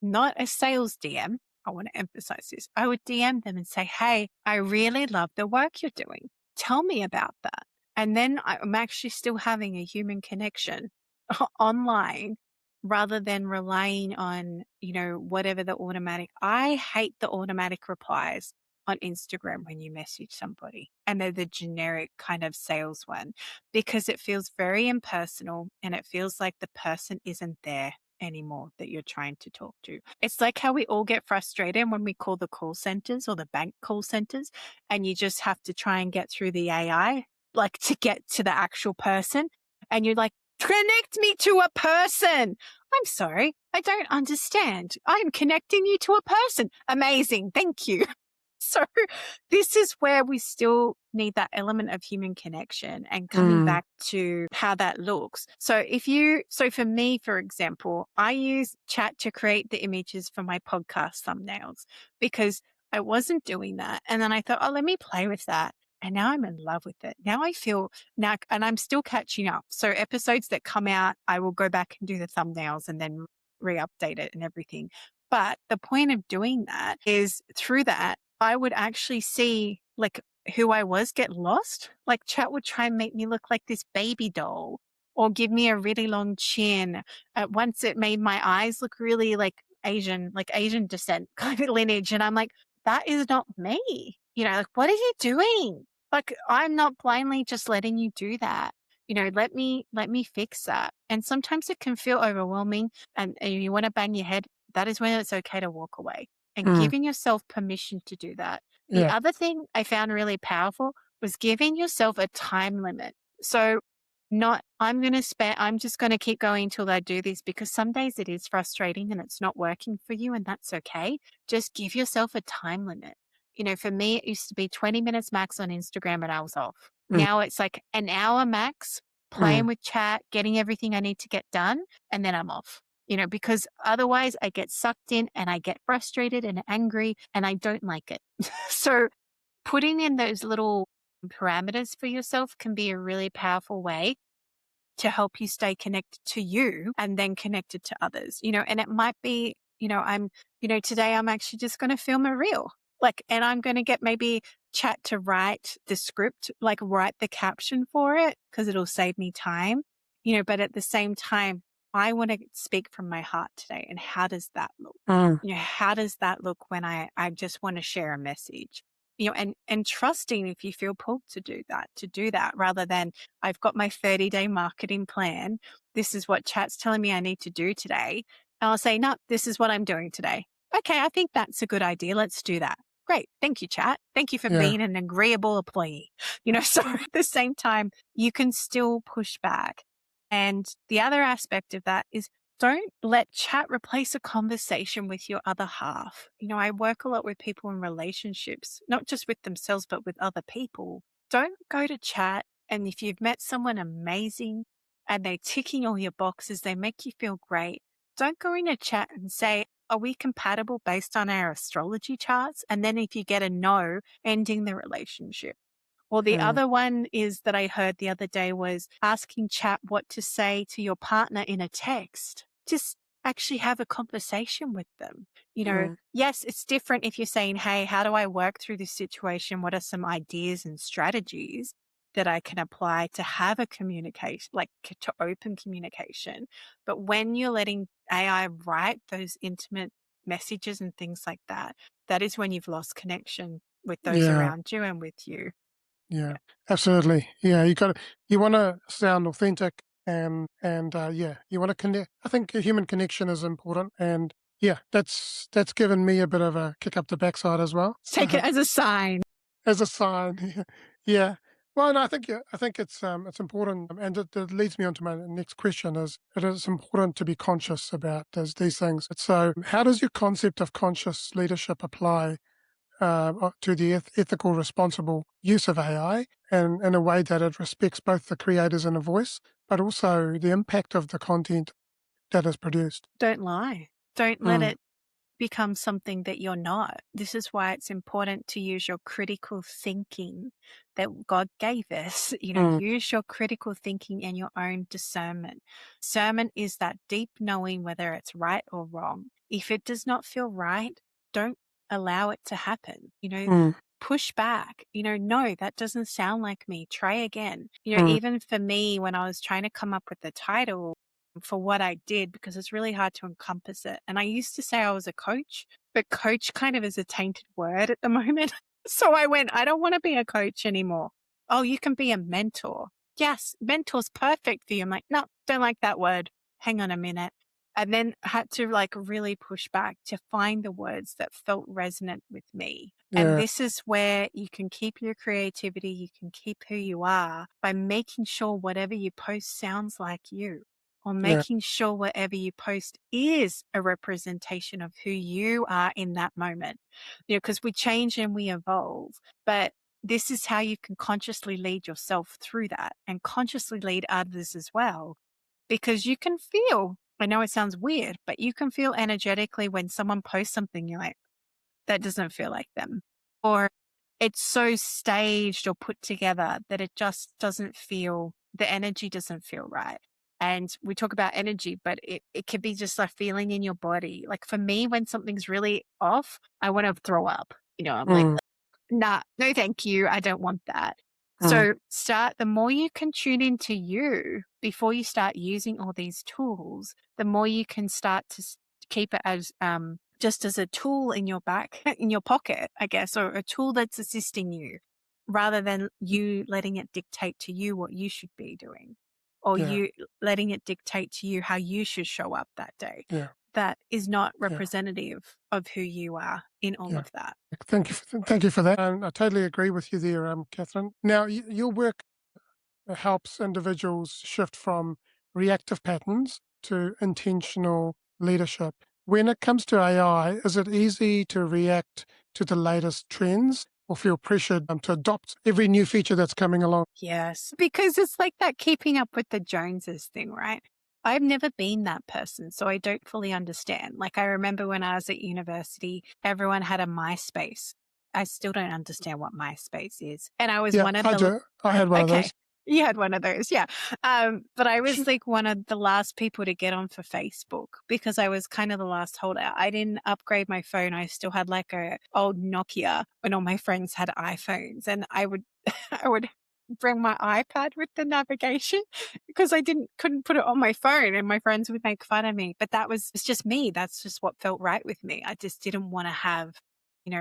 not a sales DM. I want to emphasize this. I would DM them and say, hey, I really love the work you're doing. Tell me about that. And then I'm actually still having a human connection online rather than relying on, whatever the automatic. I hate the automatic replies on Instagram when you message somebody and they're the generic kind of sales one because it feels very impersonal and it feels like the person isn't there anymore that you're trying to talk to. It's like how we all get frustrated when we call the call centers or the bank call centers and you just have to try and get through the AI, like to get to the actual person. And you're like, connect me to a person. I'm sorry, I don't understand. I'm connecting you to a person. Amazing. Thank you. So this is where we still need that element of human connection and coming mm, back to how that looks. So for me, for example, I use chat to create the images for my podcast thumbnails because I wasn't doing that. And then I thought, oh, let me play with that. And now I'm in love with it. Now I feel and I'm still catching up. So episodes that come out, I will go back and do the thumbnails and then re-update it and everything. But the point of doing that is through that, I would actually see like who I was get lost. Like chat would try and make me look like this baby doll or give me a really long chin. At once it made my eyes look really like Asian descent kind of lineage. And I'm like, that is not me. Like, what are you doing? Like, I'm not blindly just letting you do that. Let me fix that. And sometimes it can feel overwhelming and you want to bang your head. That is when it's okay to walk away and mm, giving yourself permission to do that. The yeah. other thing I found really powerful was giving yourself a time limit. So I'm just going to keep going until I do this because some days it is frustrating and it's not working for you and that's okay. Just give yourself a time limit. For me, it used to be 20 minutes max on Instagram and I was off. Mm, Now it's like an hour max mm, playing with chat, getting everything I need to get done, and then I'm off. Because otherwise I get sucked in and I get frustrated and angry and I don't like it. So putting in those little parameters for yourself can be a really powerful way to help you stay connected to you and then connected to others, and it might be, today I'm actually just going to film a reel, and I'm going to get maybe chat to write the script, like write the caption for it because it'll save me time, but at the same time, I want to speak from my heart today. And how does that look? mm, How does that look when I just want to share a message? And trusting if you feel pulled to do that rather than I've got my 30-day marketing plan. This is what chat's telling me I need to do today. And I'll say, no, this is what I'm doing today. Okay, I think that's a good idea. Let's do that. Great. Thank you, chat. Thank you for Yeah. being an agreeable employee. So at the same time, you can still push back. And the other aspect of that is don't let chat replace a conversation with your other half. I work a lot with people in relationships, not just with themselves, but with other people. Don't go to chat. And if you've met someone amazing and they're ticking all your boxes, they make you feel great, don't go in a chat and say, are we compatible based on our astrology charts? And then if you get a no, ending the relationship. Or the Mm, other one is that I heard the other day was asking chat what to say to your partner in a text. Just actually have a conversation with them. mm, Yes, it's different if you're saying, hey, how do I work through this situation? What are some ideas and strategies that I can apply to have a communication, like to open communication? But when you're letting AI write those intimate messages and things like that, that is when you've lost connection with those yeah. around you and with you. Yeah, absolutely. Yeah, you want to sound authentic and yeah, you want to connect. I think a human connection is important, and yeah, that's given me a bit of a kick up the backside as well. Take it as a sign. As a sign, yeah. Well, no, I think yeah, I think it's important, and it leads me on to my next question: is it is important to be conscious about these things. So, how does your concept of conscious leadership apply to the ethical, responsible use of AI and in a way that it respects both the creators and the voice, but also the impact of the content that is produced? Don't lie. Don't let Mm, it become something that you're not. This is why it's important to use your critical thinking that God gave us. mm, Use your critical thinking and your own discernment. Discernment is that deep knowing whether it's right or wrong. If it does not feel right, don't allow it to happen. mm, Push back, no, that doesn't sound like me. Try again. mm, Even for me, when I was trying to come up with the title for what I did, because it's really hard to encompass it. And I used to say I was a coach, but coach kind of is a tainted word at the moment. So I went, I don't want to be a coach anymore. Oh, you can be a mentor. Yes, mentor's perfect for you. I'm like, no, don't like that word. Hang on a minute. And then had to really push back to find the words that felt resonant with me. And yeah, this is where you can keep your creativity, you can keep who you are by making sure whatever you post sounds like you, or yeah, making sure whatever you post is a representation of who you are in that moment. Because we change and we evolve, but this is how you can consciously lead yourself through that and consciously lead others as well. Because you can feel, I know it sounds weird, but you can feel energetically when someone posts something, you're like, that doesn't feel like them. Or it's so staged or put together that it just doesn't feel, the energy doesn't feel right. And we talk about energy, but it could be just a feeling in your body. Like for me, when something's really off, I want to throw up. I'm like, mm, nah, no, thank you. I don't want that. mm, So the more you can tune into you before you start using all these tools, the more you can start to keep it as just as a tool in your back, in your pocket, I guess, or a tool that's assisting you rather than you letting it dictate to you what you should be doing or yeah, you letting it dictate to you how you should show up that day. yeah, That is not yeah, representative of who you are in all yeah. of that. Thank you for that, and I totally agree with you there, Catherine. Now, your work helps individuals shift from reactive patterns to intentional leadership. When it comes to AI, is it easy to react to the latest trends or feel pressured to adopt every new feature that's coming along? Yes, because it's like that keeping up with the Joneses thing, right? I've never been that person, so I don't fully understand. Like, I remember when I was at university, everyone had a MySpace. I still don't understand what MySpace is. And I was Yeah, one of I the, do. I had one of okay, those. you had one of those, yeah. But I was like one of the last people to get on for Facebook because I was kind of the last holdout. I didn't upgrade my phone. I still had like a old Nokia when all my friends had iPhones, and I would, I would bring my iPad with the navigation because I couldn't put it on my phone and my friends would make fun of me. But it's just me. That's just what felt right with me. I just didn't want to have,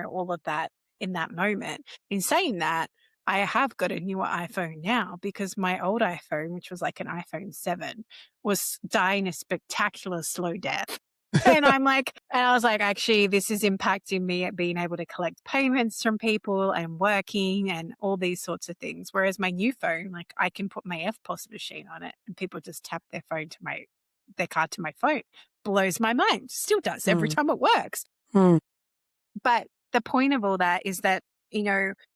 all of that in that moment. In saying that, I have got a newer iPhone now because my old iPhone, which was like an iPhone 7, was dying a spectacular slow death. And I was like, actually, this is impacting me at being able to collect payments from people and working and all these sorts of things. Whereas my new phone, like I can put my FPOS machine on it and people just tap their card to my phone. Blows my mind. Still does every time it works. But the point of all that is that,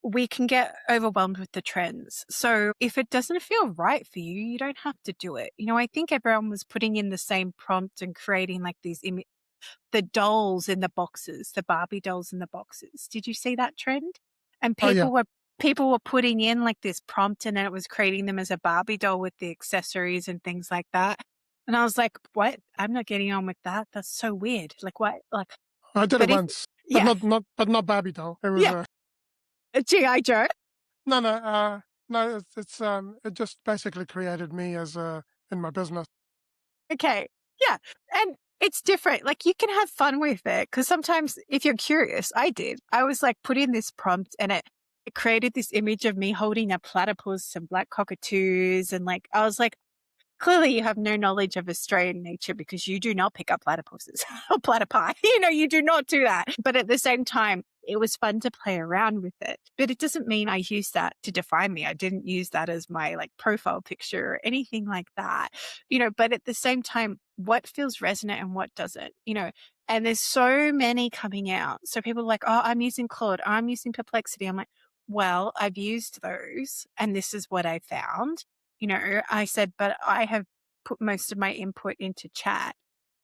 we can get overwhelmed with the trends. So if it doesn't feel right for you, you don't have to do it. I think everyone was putting in the same prompt and creating like the dolls in the boxes, the Barbie dolls in the boxes. Did you see that trend? And people were putting in like this prompt and then it was creating them as a Barbie doll with the accessories and things like that. And I was like, what? I'm not getting on with that. That's so weird. Like what? Like I did it once, but not Barbie doll. It was a G.I. Joe. No, it just basically created me as in my business. Okay. Yeah. And it's different. Like you can have fun with it because sometimes if you're curious, I was like put in this prompt and it created this image of me holding a platypus and black cockatoos. And like, I was like, clearly you have no knowledge of Australian nature because you do not pick up platypuses or platypi. You do not do that. But at the same time, it was fun to play around with it. But it doesn't mean I use that to define me. I didn't use that as my like profile picture or anything like that. But at the same time, what feels resonant and what doesn't, and there's so many coming out. So people are like, oh, I'm using Claude. I'm using Perplexity. I'm like, well, I've used those and this is what I found. I said, but I have put most of my input into chat.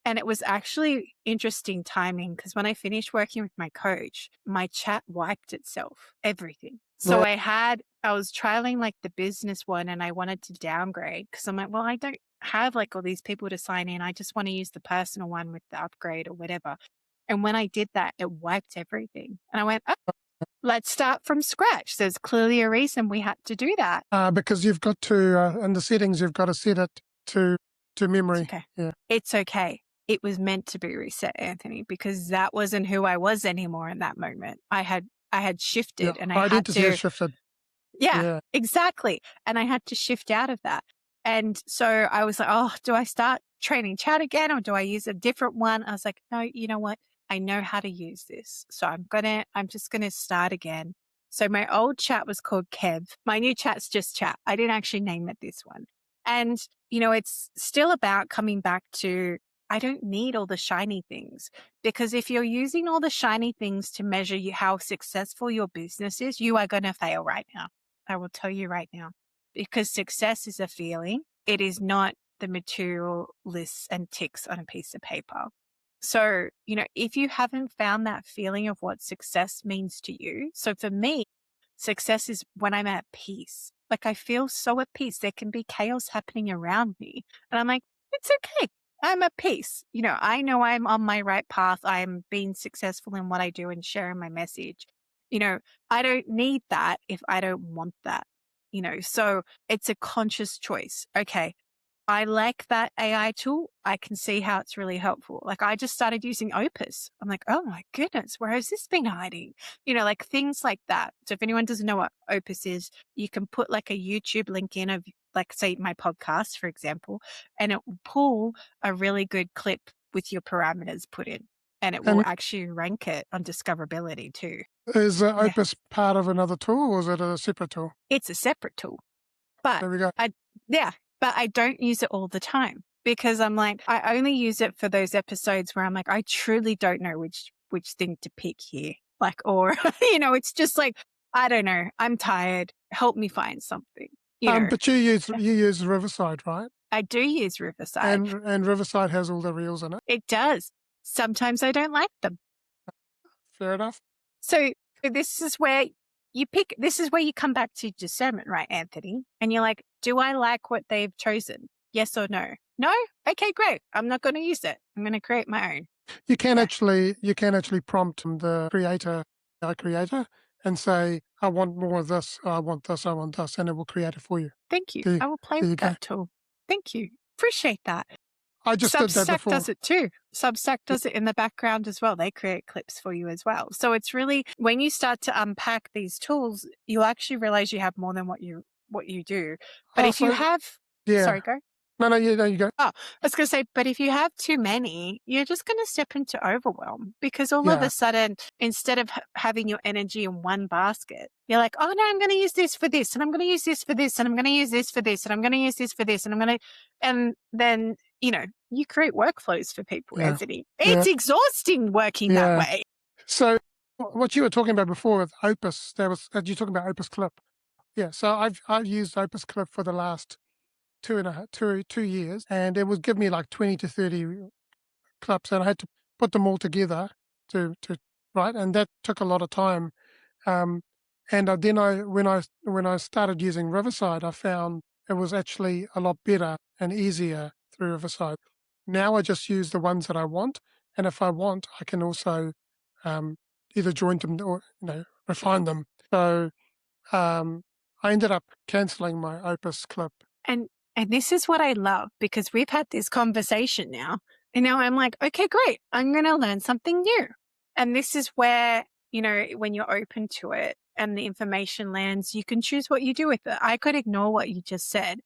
And it was actually interesting timing because when I finished working with my coach, my chat wiped itself, everything. So I was trialing like the business one and I wanted to downgrade because I'm like, well, I don't have like all these people to sign in. I just want to use the personal one with the upgrade or whatever. And when I did that, it wiped everything. And I went, oh, let's start from scratch. There's clearly a reason we had to do that. Because you've got to, in the settings, you've got to set it to memory. It's okay. Yeah. It's okay. It was meant to be reset, Anthony, because that wasn't who I was anymore in that moment. I had shifted and I had to. Shifted. Yeah, exactly. And I had to shift out of that. And so I was like, oh, do I start training chat again or do I use a different one? I was like, no, you know what? I know how to use this. So I'm just going to start again. So my old chat was called Kev. My new chat's just chat. I didn't actually name it this one. And, it's still about coming back to, I don't need all the shiny things because if you're using all the shiny things to measure how successful your business is, you are going to fail right now. I will tell you right now, because success is a feeling. It is not the material lists and ticks on a piece of paper. So, if you haven't found that feeling of what success means to you. So for me, success is when I'm at peace. Like I feel so at peace. There can be chaos happening around me. And I'm like, it's okay. I'm at peace. I know I'm on my right path. I'm being successful in what I do and sharing my message. I don't need that if I don't want that, so it's a conscious choice. Okay. I like that AI tool. I can see how it's really helpful. Like I just started using Opus. I'm like, oh my goodness, where has this been hiding? Like things like that. So if anyone doesn't know what Opus is, you can put like a YouTube link in of like say my podcast, for example, and it will pull a really good clip with your parameters put in and it will actually rank it on discoverability too. Is Opus part of another tool or is it a separate tool? It's a separate tool. But there we go. But I don't use it all the time because I'm like, I only use it for those episodes where I'm like, I truly don't know which thing to pick here. Like, or, it's just like, I don't know. I'm tired. Help me find something. But you use Riverside, right? I do use Riverside. And Riverside has all the reels in it. It does. Sometimes I don't like them. Fair enough. So this is where you come back to discernment, right, Anthony? And you're like, do I like what they've chosen? Yes or no? No? Okay, great. I'm not going to use it. I'm going to create my own. You can actually prompt the creator and say, I want more of this, I want this, I want this, and it will create it for you. Thank you. I will play with that tool. Thank you. Appreciate that. I just did that before. Substack does it too. Substack does it in the background as well. They create clips for you as well. So it's really, when you start to unpack these tools, you'll actually realize you have more than what you do. But if you have, sorry, go. No, you go. Oh, I was going to say, but if you have too many, you're just going to step into overwhelm because all of Yeah, a sudden, instead of having your energy in one basket, you're like, oh no, I'm going to use this for this, and I'm going to use this for this, and I'm going to use this for this, and I'm going to use this for this, and I'm going to, and then, you create workflows for people, yeah, Anthony. yeah, It's exhausting working that yeah. way. So what you were talking about before with Opus, you're talking about Opus Clip. Yeah, so I've used Opus Clip for the last 2 years, and it would give me like 20 to 30 clips, and I had to put them all together to right, and that took a lot of time. Um, and then when I started using Riverside, I found it was actually a lot better and easier through Riverside. Now I just use the ones that I want, and if I want, I can also um, either join them or refine them. So um, I ended up canceling my Opus clip. And and this is what I love because we've had this conversation now. And now I'm like, okay, great. I'm going to learn something new. And this is where, when you're open to it and the information lands, you can choose what you do with it. I could ignore what you just said,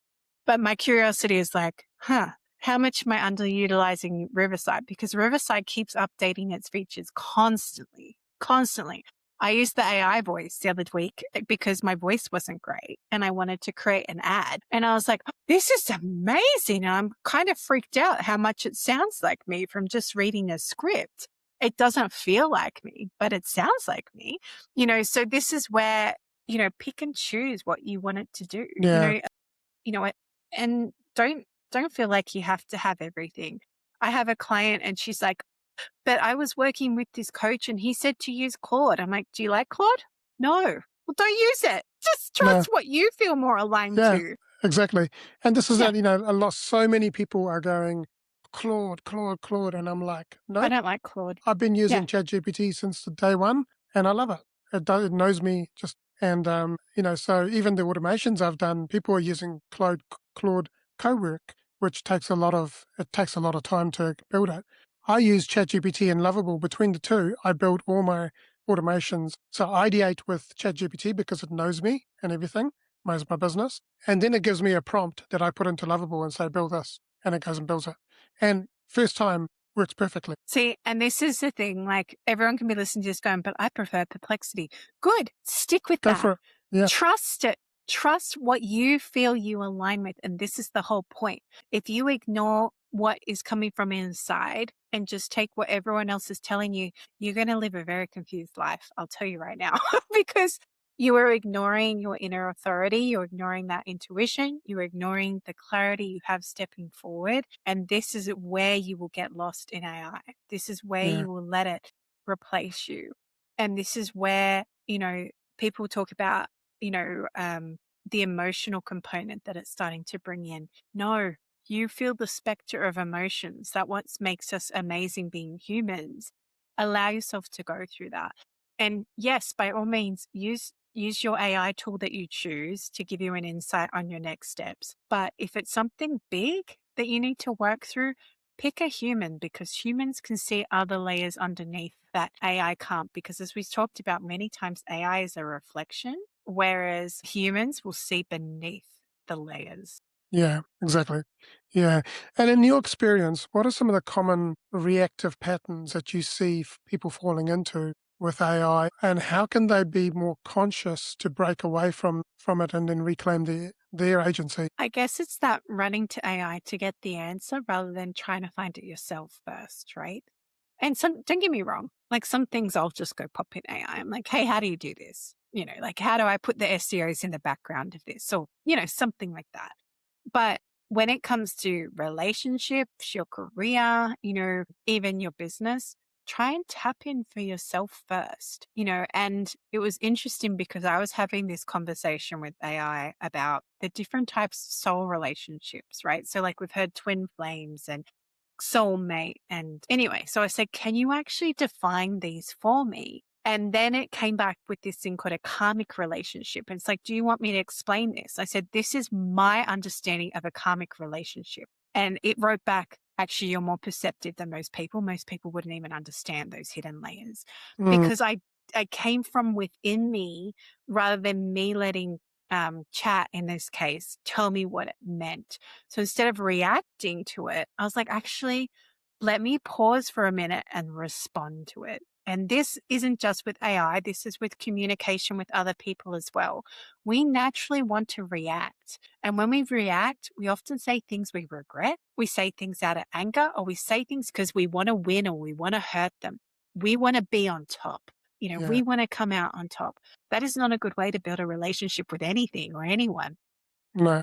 but my curiosity is like, how much am I underutilizing Riverside? Because Riverside keeps updating its features constantly, constantly. I used the AI voice the other week because my voice wasn't great and I wanted to create an ad. And I was like, this is amazing. And I'm kind of freaked out how much it sounds like me from just reading a script. It doesn't feel like me, but it sounds like me. So this is where, pick and choose what you want it to do. Yeah, And don't feel like you have to have everything. I have a client and she's like, but I was working with this coach and he said to use Claude. I'm like, do you like Claude? No. Well, don't use it. Just no, trust what you feel more aligned yeah, to. exactly. And this is Yeah. that a lot. So many people are going Claude, Claude, Claude, and I'm like, I nope. don't like Claude. I've been Yeah. using ChatGPT since the day one, and I love it. It knows me just, and so even the automations I've done, people are using Claude Cowork, which takes a lot of time to build it. I use ChatGPT and Lovable. Between the two, I build all my automations. So I ideate with ChatGPT because it knows me and everything, knows my business, and then it gives me a prompt that I put into Lovable and say build this, and it goes and builds it. And first time works perfectly. See, and this is the thing, like everyone can be listening to this going, but I prefer perplexity. Good. Stick with Go that. for it. Yeah. Trust it. Trust what you feel you align with. And this is the whole point. If you ignore what is coming from inside and just take what everyone else is telling you, you're going to live a very confused life. I'll tell you right now, because you are ignoring your inner authority. You're ignoring that intuition. You're ignoring the clarity you have stepping forward. And this is where you will get lost in AI. This is where Yeah. you will let it replace you. And this is where, people talk about, the emotional component that it's starting to bring in. No, you feel the specter of emotions. That what makes us amazing being humans. Allow yourself to go through that. And yes, by all means, use your AI tool that you choose to give you an insight on your next steps. But if it's something big that you need to work through, pick a human because humans can see other layers underneath that AI can't. Because as we've talked about many times, AI is a reflection, whereas humans will see beneath the layers. Yeah, exactly. Yeah. And in your experience, what are some of the common reactive patterns that you see people falling into with AI, and how can they be more conscious to break away from it and then reclaim their agency? I guess it's that running to AI to get the answer rather than trying to find it yourself first, right? And don't get me wrong, like some things I'll just go pop in AI. I'm like, hey, how do you do this? Like how do I put the SEOs in the background of this? Or, something like that. But when it comes to relationships, your career, even your business, try and tap in for yourself first, and it was interesting because I was having this conversation with AI about the different types of soul relationships, right? So like we've heard twin flames and soulmate. And anyway, so I said, can you actually define these for me? And then it came back with this thing called a karmic relationship. And it's like, do you want me to explain this? I said, this is my understanding of a karmic relationship. And it wrote back, actually, you're more perceptive than most people. Most people wouldn't even understand those hidden layers Mm, because I came from within me rather than me letting chat in this case tell me what it meant. So instead of reacting to it, I was like, actually, let me pause for a minute and respond to it. And this isn't just with AI, this is with communication with other people as well. We naturally want to react. And when we react, we often say things we regret. We say things out of anger, or we say things because we want to win or we want to hurt them. We want to be on top. Yeah. We want to come out on top. That is not a good way to build a relationship with anything or anyone. No.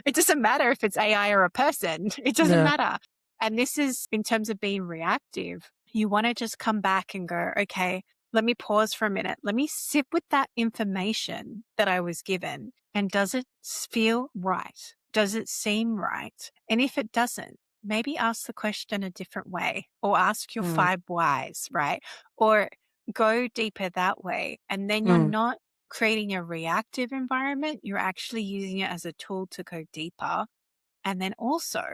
It doesn't matter if it's AI or a person. It doesn't Yeah. matter. And this is in terms of being reactive. You want to just come back and go, okay, let me pause for a minute. Let me sit with that information that I was given. And does it feel right? Does it seem right? And if it doesn't, maybe ask the question a different way, or ask your 5 whys, right? Or go deeper that way. And then you're not creating a reactive environment. You're actually using it as a tool to go deeper. And then also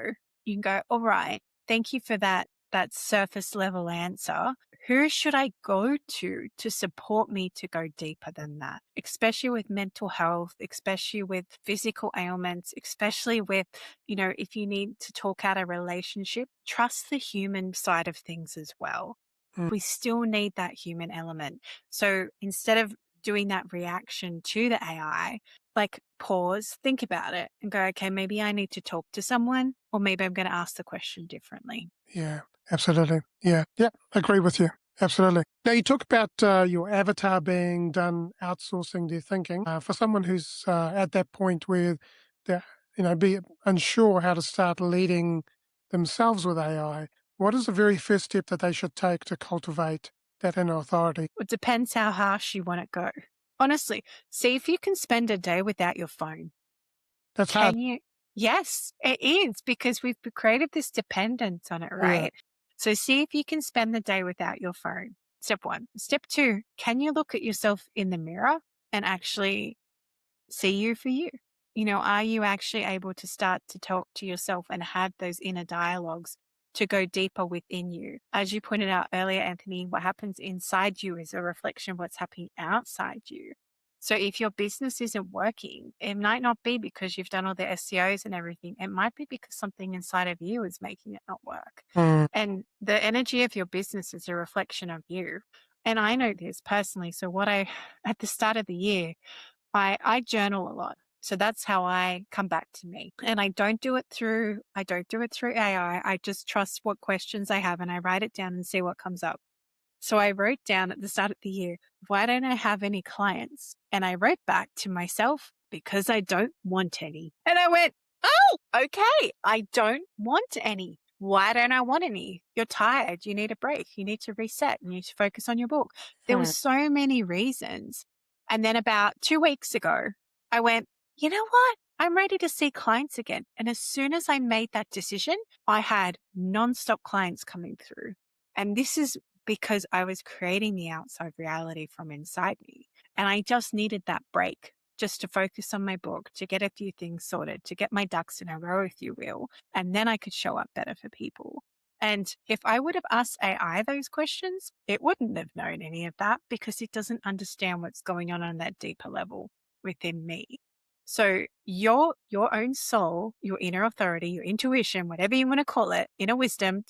you can go, all right, thank you for that surface level answer. Who should I go to support me to go deeper than that? Especially with mental health, especially with physical ailments, especially with, if you need to talk out a relationship, trust the human side of things as well. We still need that human element. So instead of doing that reaction to the AI, like pause, think about it and go, okay, maybe I need to talk to someone, or maybe I'm going to ask the question differently. Yeah, absolutely. Yeah, agree with you. Absolutely. Now, you talk about your avatar being done outsourcing their thinking. For someone who's at that point where they're, be unsure how to start leading themselves with AI, what is the very first step that they should take to cultivate that inner authority? It depends how harsh you want to go. Honestly, see if you can spend a day without your phone. That's hard. Can you? Yes, it is, because we've created this dependence on it, Yeah. right? So see if you can spend the day without your phone. Step 1. Step 2, can you look at yourself in the mirror and actually see you for you? Are you actually able to start to talk to yourself and have those inner dialogues to go deeper within you? As you pointed out earlier, Anthony, what happens inside you is a reflection of what's happening outside you. So if your business isn't working, it might not be because you've done all the SEOs and everything. It might be because something inside of you is making it not work. And the energy of your business is a reflection of you. And I know this personally. So at the start of the year, I journal a lot. So that's how I come back to me. And I don't do it through AI. I just trust what questions I have and I write it down and see what comes up. So I wrote down at the start of the year, why don't I have any clients? And I wrote back to myself, because I don't want any. And I went, oh, okay, I don't want any. Why don't I want any? You're tired. You need a break. You need to reset. You need to focus on your book. There were so many reasons. And then about 2 weeks ago, I went, you know what? I'm ready to see clients again. And as soon as I made that decision, I had nonstop clients coming through. And this is because I was creating the outside reality from inside me. And I just needed that break just to focus on my book, to get a few things sorted, to get my ducks in a row, if you will. And then I could show up better for people. And if I would have asked AI those questions, it wouldn't have known any of that, because it doesn't understand what's going on that deeper level within me. So your own soul, your inner authority, your intuition, whatever you want to call it, inner wisdom,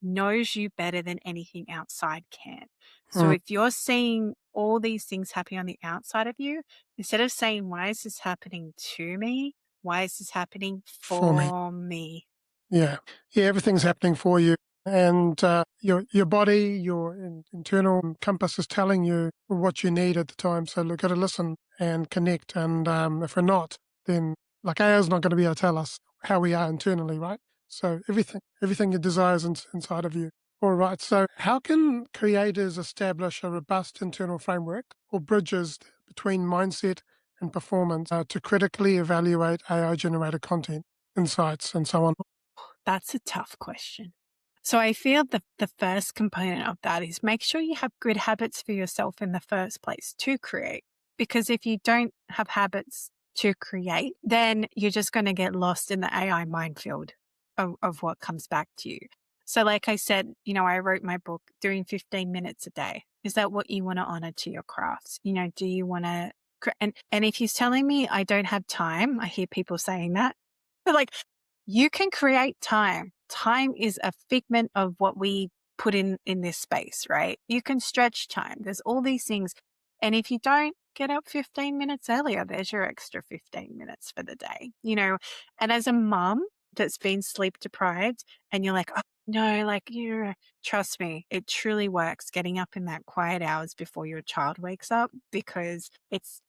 knows you better than anything outside can. So if you're seeing all these things happening on the outside of you, instead of saying, why is this happening to me? Why is this happening for me? Yeah. Everything's happening for you. And your body, your internal compass is telling you what you need at the time. So you've got to listen and connect. And if we're not, then like AI is not going to be able to tell us how we are internally, right? So everything you desire is inside of you. All right. So how can creators establish a robust internal framework or bridges between mindset and performance to critically evaluate AI-generated content, insights, and so on? That's a tough question. So I feel the first component of that is make sure you have good habits for yourself in the first place to create. Because if you don't have habits to create, then you're just going to get lost in the AI minefield of what comes back to you. So like I said, I wrote my book doing 15 minutes a day. Is that what you want to honor to your crafts? Do you want to And if he's telling me I don't have time, I hear people saying that. But like, you can create time. Time is a figment of what we put in this space, right? You can stretch time. There's all these things. And if you don't get up 15 minutes earlier, there's your extra 15 minutes for the day, And as a mum that's been sleep deprived and you're like, oh, no, like you trust me, it truly works getting up in that quiet hours before your child wakes up, because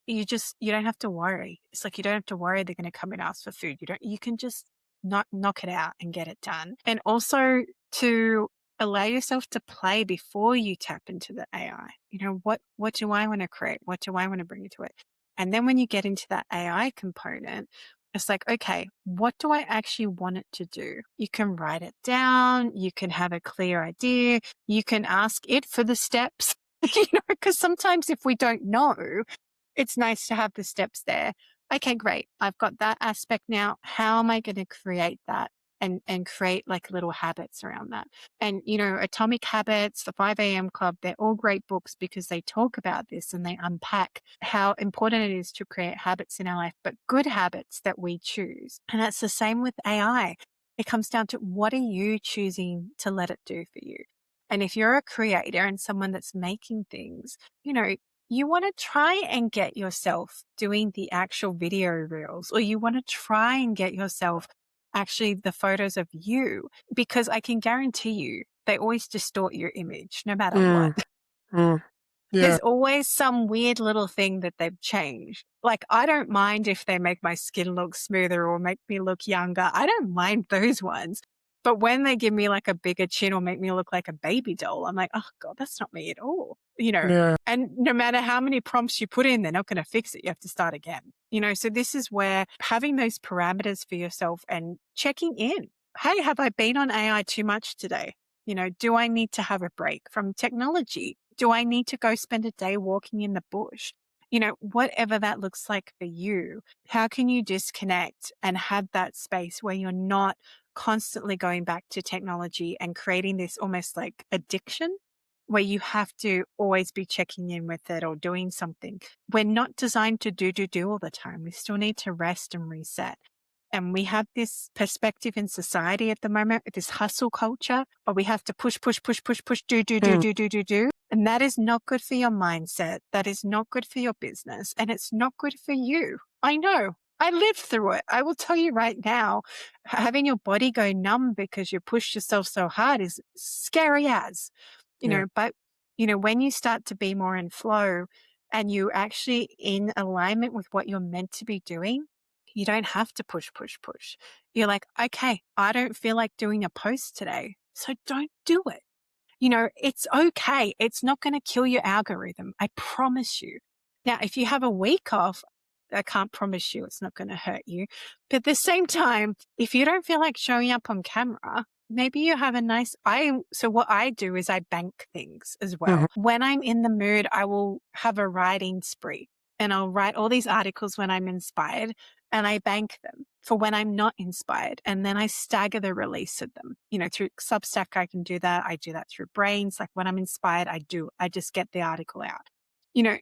you don't have to worry. It's like, you don't have to worry they're going to come and ask for food. You can just knock it out and get it done. And also to allow yourself to play before you tap into the AI. What do I want to create? What do I want to bring into it? And then when you get into that AI component, it's like, okay, what do I actually want it to do? You can write it down. You can have a clear idea. You can ask it for the steps, because sometimes if we don't know, it's nice to have the steps there. Okay, great. I've got that aspect now. How am I going to create that and create like little habits around that? And, Atomic Habits, the 5 a.m. Club, they're all great books because they talk about this and they unpack how important it is to create habits in our life, but good habits that we choose. And that's the same with AI. It comes down to, what are you choosing to let it do for you? And if you're a creator and someone that's making things, you want to try and get yourself doing the actual video reels, or you want to try and get yourself actually the photos of you, because I can guarantee you they always distort your image no matter what. Yeah. There's always some weird little thing that they've changed. Like, I don't mind if they make my skin look smoother or make me look younger. I don't mind those ones. But when they give me like a bigger chin or make me look like a baby doll, I'm like, oh God, that's not me at all. Yeah. And no matter how many prompts you put in, they're not going to fix it. You have to start again. So this is where having those parameters for yourself and checking in. Hey, have I been on AI too much today? Do I need to have a break from technology? Do I need to go spend a day walking in the bush? Whatever that looks like for you, how can you disconnect and have that space where you're not constantly going back to technology and creating this almost like addiction where you have to always be checking in with it or doing something? We're not designed to do all the time. We still need to rest and reset. And we have this perspective in society at the moment with this hustle culture, or we have to push, do. And that is not good for your mindset. That is not good for your business. And it's not good for you. I know. I lived through it. I will tell you right now, having your body go numb because you pushed yourself so hard is scary as, but, when you start to be more in flow and you actually in alignment with what you're meant to be doing, you don't have to push. You're like, okay, I don't feel like doing a post today, so don't do it. It's okay. It's not going to kill your algorithm. I promise you. Now, if you have a week off, I can't promise you it's not going to hurt you. But at the same time, if you don't feel like showing up on camera, maybe you have so what I do is I bank things as well. When I'm in the mood, I will have a writing spree and I'll write all these articles when I'm inspired, and I bank them for when I'm not inspired. And then I stagger the release of them. Through Substack, I can do that. I do that through Brains. Like when I'm inspired, I just get the article out.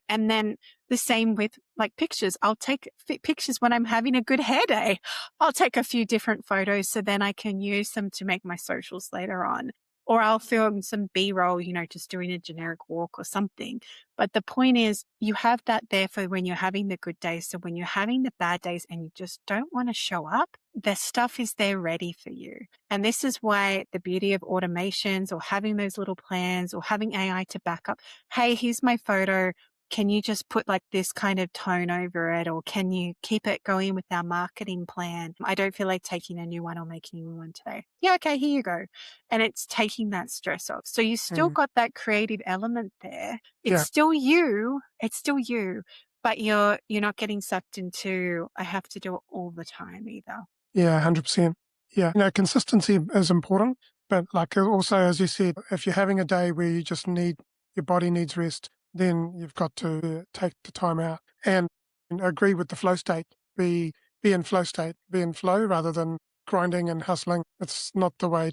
And then the same with like pictures. I'll take pictures when I'm having a good hair day. I'll take a few different photos so then I can use them to make my socials later on. Or I'll film some B-roll, just doing a generic walk or something. But the point is, you have that there for when you're having the good days. So when you're having the bad days and you just don't want to show up, the stuff is there ready for you. And this is why the beauty of automations or having those little plans or having AI to back up. Hey, here's my photo. Can you just put like this kind of tone over it? Or can you keep it going with our marketing plan? I don't feel like taking a new one or making a new one today. Yeah, okay, here you go. And it's taking that stress off. So you still got that creative element there. It's still you. It's still you. But you're not getting sucked into, I have to do it all the time either. Yeah, 100%. Yeah. Consistency is important. But like also, as you said, if you're having a day where you just your body needs rest, then you've got to take the time out and agree with the flow state. Be in flow state, be in flow rather than grinding and hustling. It's not the way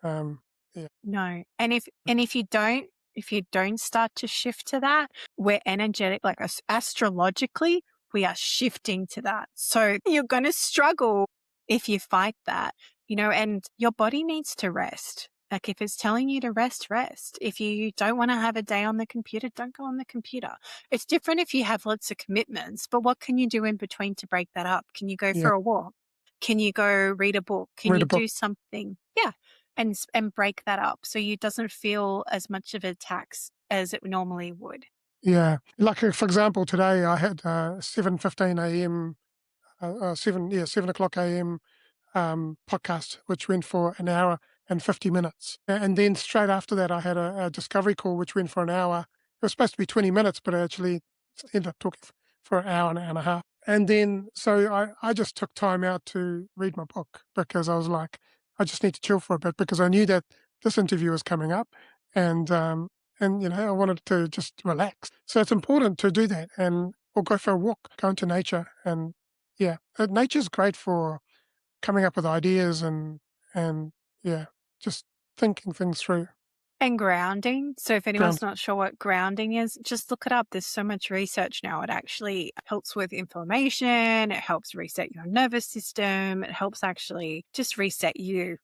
to, yeah. No. And if you don't If you don't start to shift to that, we're energetic, like astrologically, we are shifting to that. So you're going to struggle if you fight that, and your body needs to rest. Like if it's telling you to rest, rest. If you don't want to have a day on the computer, don't go on the computer. It's different if you have lots of commitments, but what can you do in between to break that up? Can you go Yeah. for a walk? Can you go read a book? Can Read you a book. do something? Yeah. And break that up so you doesn't feel as much of a tax as it normally would. Yeah. Like, for example, today I had 7:15 a.m., 7 o'clock a.m. Podcast, which went for an hour and 50 minutes. And then straight after that, I had a discovery call, which went for an hour. It was supposed to be 20 minutes, but I actually ended up talking for an hour and a half. And then, so I just took time out to read my book because I was like, I just need to chill for a bit because I knew that this interview was coming up and, I wanted to just relax. So it's important to do that or go for a walk, go into nature. And yeah, nature's great for coming up with ideas and yeah, just thinking things through. And grounding. So if Ground. anyone's not sure what grounding is, just look it up. There's so much research now. It actually helps with inflammation. It helps reset your nervous system. It helps actually just reset you.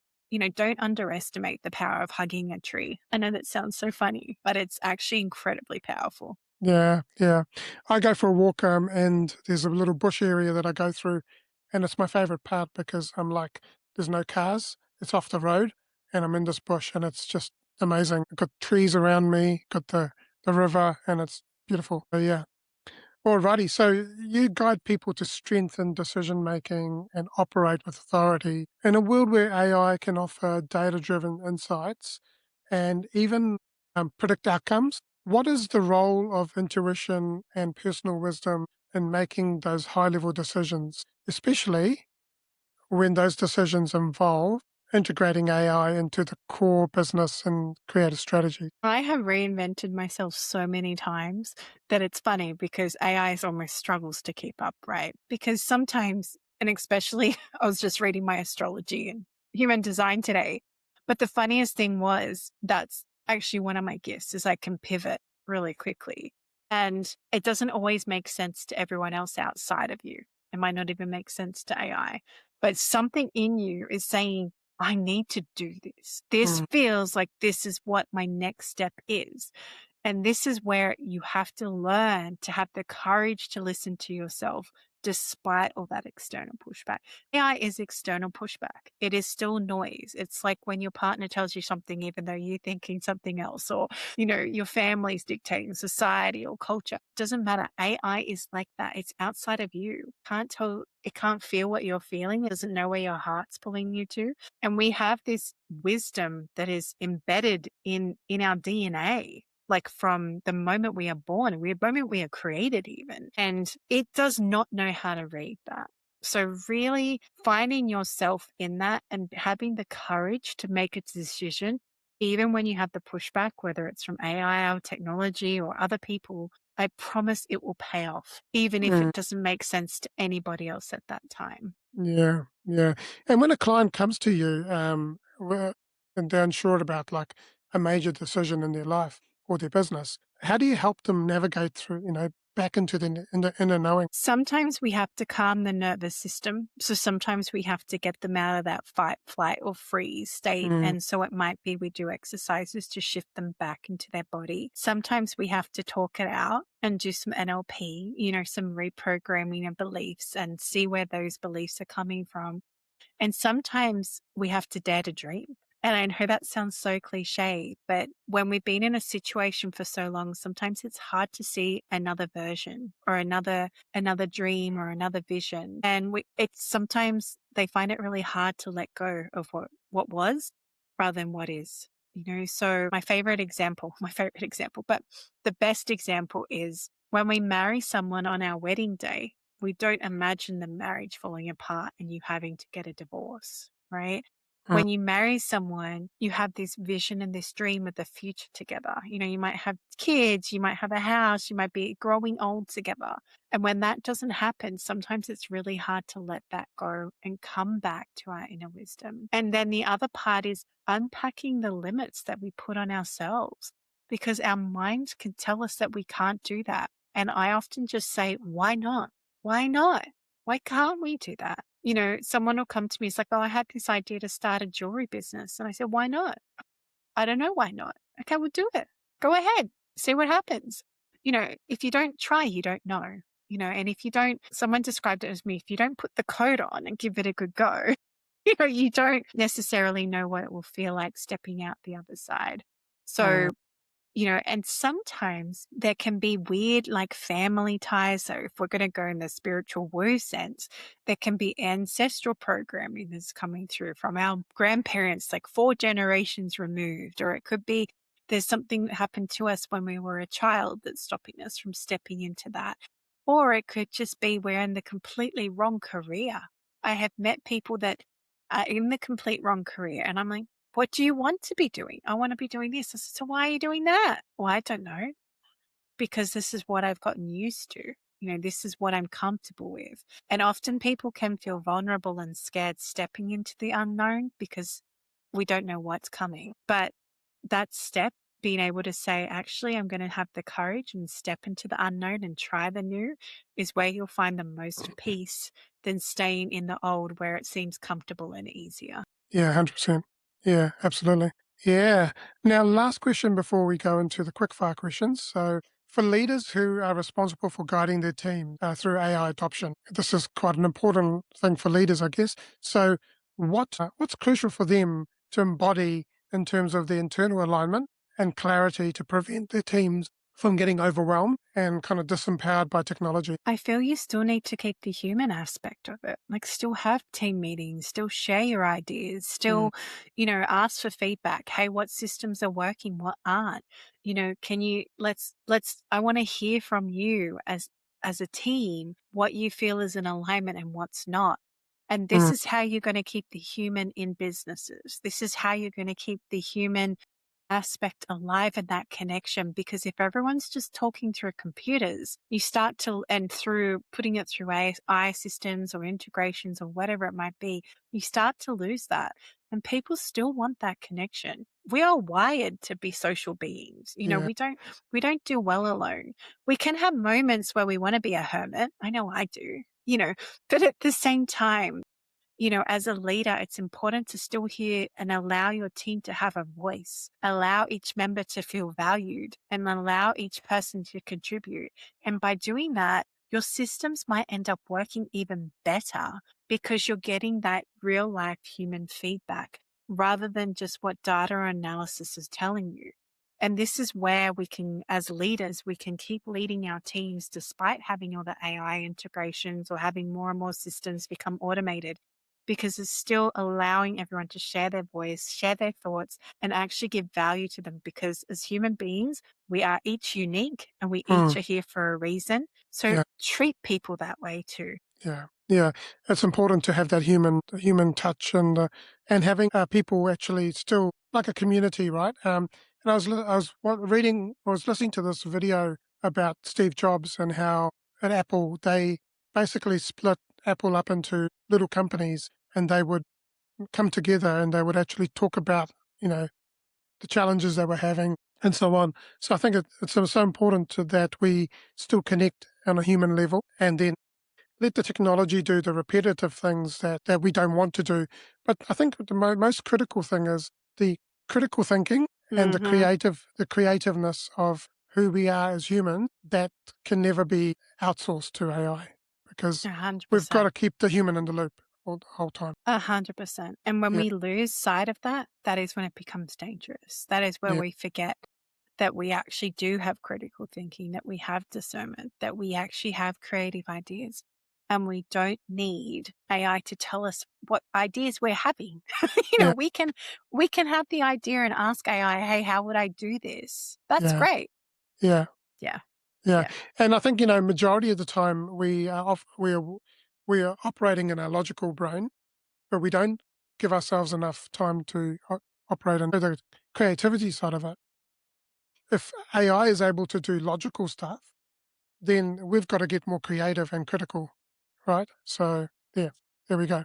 Don't underestimate the power of hugging a tree. I know that sounds so funny, but it's actually incredibly powerful. Yeah, yeah. I go for a walk, and there's a little bush area that I go through, and it's my favorite part because I'm like, there's no cars, it's off the road, and I'm in this bush, and it's just amazing. Got trees around me, got the river, and it's beautiful. So, yeah. Alrighty, so you guide people to strengthen decision making and operate with authority in a world where AI can offer data driven insights and even predict outcomes. What is the role of intuition and personal wisdom in making those high level decisions, especially when those decisions involve integrating AI into the core business and creative strategy? I have reinvented myself so many times that it's funny because AI almost struggles to keep up, right? Because sometimes, and especially, I was just reading my astrology and human design today. But the funniest thing was that's actually one of my gifts is I can pivot really quickly. And it doesn't always make sense to everyone else outside of you. It might not even make sense to AI. But something in you is saying, I need to do this. This Mm, feels like this is what my next step is. And this is where you have to learn to have the courage to listen to yourself despite all that external pushback. AI is external pushback. It is still noise. It's like when your partner tells you something, even though you're thinking something else, or, your family's dictating society or culture. It doesn't matter. AI is like that. It's outside of you. It can't feel what you're feeling. It doesn't know where your heart's pulling you to. And we have this wisdom that is embedded in our DNA, like from the moment we are born, the moment we are created even. And it does not know how to read that. So really finding yourself in that and having the courage to make a decision, even when you have the pushback, whether it's from AI or technology or other people, I promise it will pay off, even if mm, it doesn't make sense to anybody else at that time. yeah, yeah. And when a client comes to you, and they're unsure about like a major decision in their life or their business, how do you help them navigate through, back into the inner knowing? Sometimes we have to calm the nervous system. So sometimes we have to get them out of that fight, flight, or freeze state. Mm, And so it might be we do exercises to shift them back into their body. Sometimes we have to talk it out and do some NLP, some reprogramming of beliefs and see where those beliefs are coming from. And sometimes we have to dare to dream. And I know that sounds so cliche, but when we've been in a situation for so long, sometimes it's hard to see another version or another dream or another vision. And it's sometimes they find it really hard to let go of what was rather than what is. So my favorite example, but the best example is when we marry someone on our wedding day, we don't imagine the marriage falling apart and you having to get a divorce, right? mm, When you marry someone, you have this vision and this dream of the future together. You might have kids, you might have a house, you might be growing old together. And when that doesn't happen, sometimes it's really hard to let that go and come back to our inner wisdom. And then the other part is unpacking the limits that we put on ourselves. because our minds can tell us that we can't do that. And I often just say, why not? Why not? Why can't we do that? Someone will come to me, it's like, oh, I had this idea to start a jewelry business. And I said, why not? I don't know why not. Okay, we'll do it. Go ahead. See what happens. If you don't try, you don't know. And if you don't, someone described it as me, if you don't put the coat on and give it a good go, you don't necessarily know what it will feel like stepping out the other side. So, Mm. and sometimes there can be weird like family ties. So if we're going to go in the spiritual woo sense, there can be ancestral programming that's coming through from our grandparents, like 4 generations removed, or it could be there's something that happened to us when we were a child that's stopping us from stepping into that. Or it could just be we're in the completely wrong career. I have met people that are in the complete wrong career, and I'm like, what do you want to be doing? I want to be doing this. I said, so why are you doing that? Well, I don't know, because this is what I've gotten used to. This is what I'm comfortable with. And often people can feel vulnerable and scared stepping into the unknown because we don't know what's coming. But that step, being able to say, actually, I'm going to have the courage and step into the unknown and try the new, is where you'll find the most peace than staying in the old where it seems comfortable and easier. Yeah, 100%. Yeah, absolutely. Yeah. Now, last question before we go into the quickfire questions. So, for leaders who are responsible for guiding their team through AI adoption, this is quite an important thing for leaders, I guess. So, what's crucial for them to embody in terms of their internal alignment and clarity to prevent their teams from getting overwhelmed and kind of disempowered by technology? I feel you still need to keep the human aspect of it. Like, still have team meetings, still share your ideas, Mm, still, ask for feedback. Hey, what systems are working? What aren't? Can you, I want to hear from you as a team, what you feel is in alignment and what's not. And this mm, is how you're going to keep the human in businesses. This is how you're going to keep the human aspect alive and that connection, because if everyone's just talking through computers, you start to, and through putting it through AI systems or integrations or whatever it might be, you start to lose that. And people still want that connection. We are wired to be social beings. yeah, We don't do well alone. We can have moments where we want to be a hermit. I know I do, but at the same time, as a leader, it's important to still hear and allow your team to have a voice, allow each member to feel valued, and allow each person to contribute. And by doing that, your systems might end up working even better because you're getting that real life human feedback rather than just what data analysis is telling you. And this is where we can, as leaders, we can keep leading our teams despite having all the AI integrations or having more and more systems become automated, because it's still allowing everyone to share their voice, share their thoughts, and actually give value to them. Because as human beings, we are each unique and we mm, each are here for a reason. So yeah. treat people that way too. Yeah, yeah, it's important to have that human touch and having people actually still like a community, right? And I was listening to this video about Steve Jobs and how at Apple they basically split Apple up into little companies, and they would come together and they would actually talk about you know the challenges they were having and so on. So I think it's so important that we still connect on a human level, and then let the technology do the repetitive things that we don't want to do. But I think the most critical thing is the critical thinking and Mm-hmm. the creativeness of who we are as humans that can never be outsourced to AI, because we've got 100%. to keep the human in the loop all the whole time. 100%. And when Yeah, we lose sight of that, that is when it becomes dangerous. That is where yeah, we forget that we actually do have critical thinking, that we have discernment, that we actually have creative ideas. And we don't need AI to tell us what ideas we're having. yeah, we can have the idea and ask AI, hey, how would I do this? That's yeah, great. yeah, Yeah. yeah. Yeah. And I think majority of the time we are operating in our logical brain, but we don't give ourselves enough time to operate on the creativity side of it. If AI is able to do logical stuff, then we've got to get more creative and critical, right? So, yeah, there we go.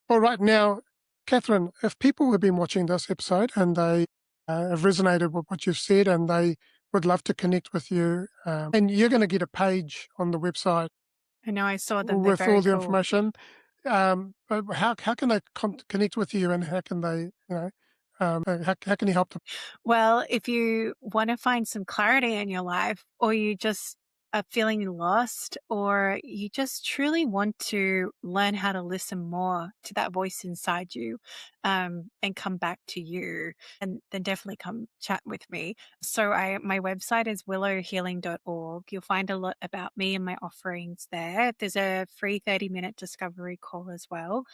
All right, now, Catherine, if people have been watching this episode and they have resonated with what you've said, and they would love to connect with you. And you're going to get a page on the website I know I saw them. They're with all very the cool. information. But how can they connect with you, and how can they, how can you help them? Well, if you want to find some clarity in your life, or you just are feeling lost, or you just truly want to learn how to listen more to that voice inside you, and come back to you, and then definitely come chat with me. So my website is willowhealing.org. You'll find a lot about me and my offerings there. There's a free 30-minute discovery call as well.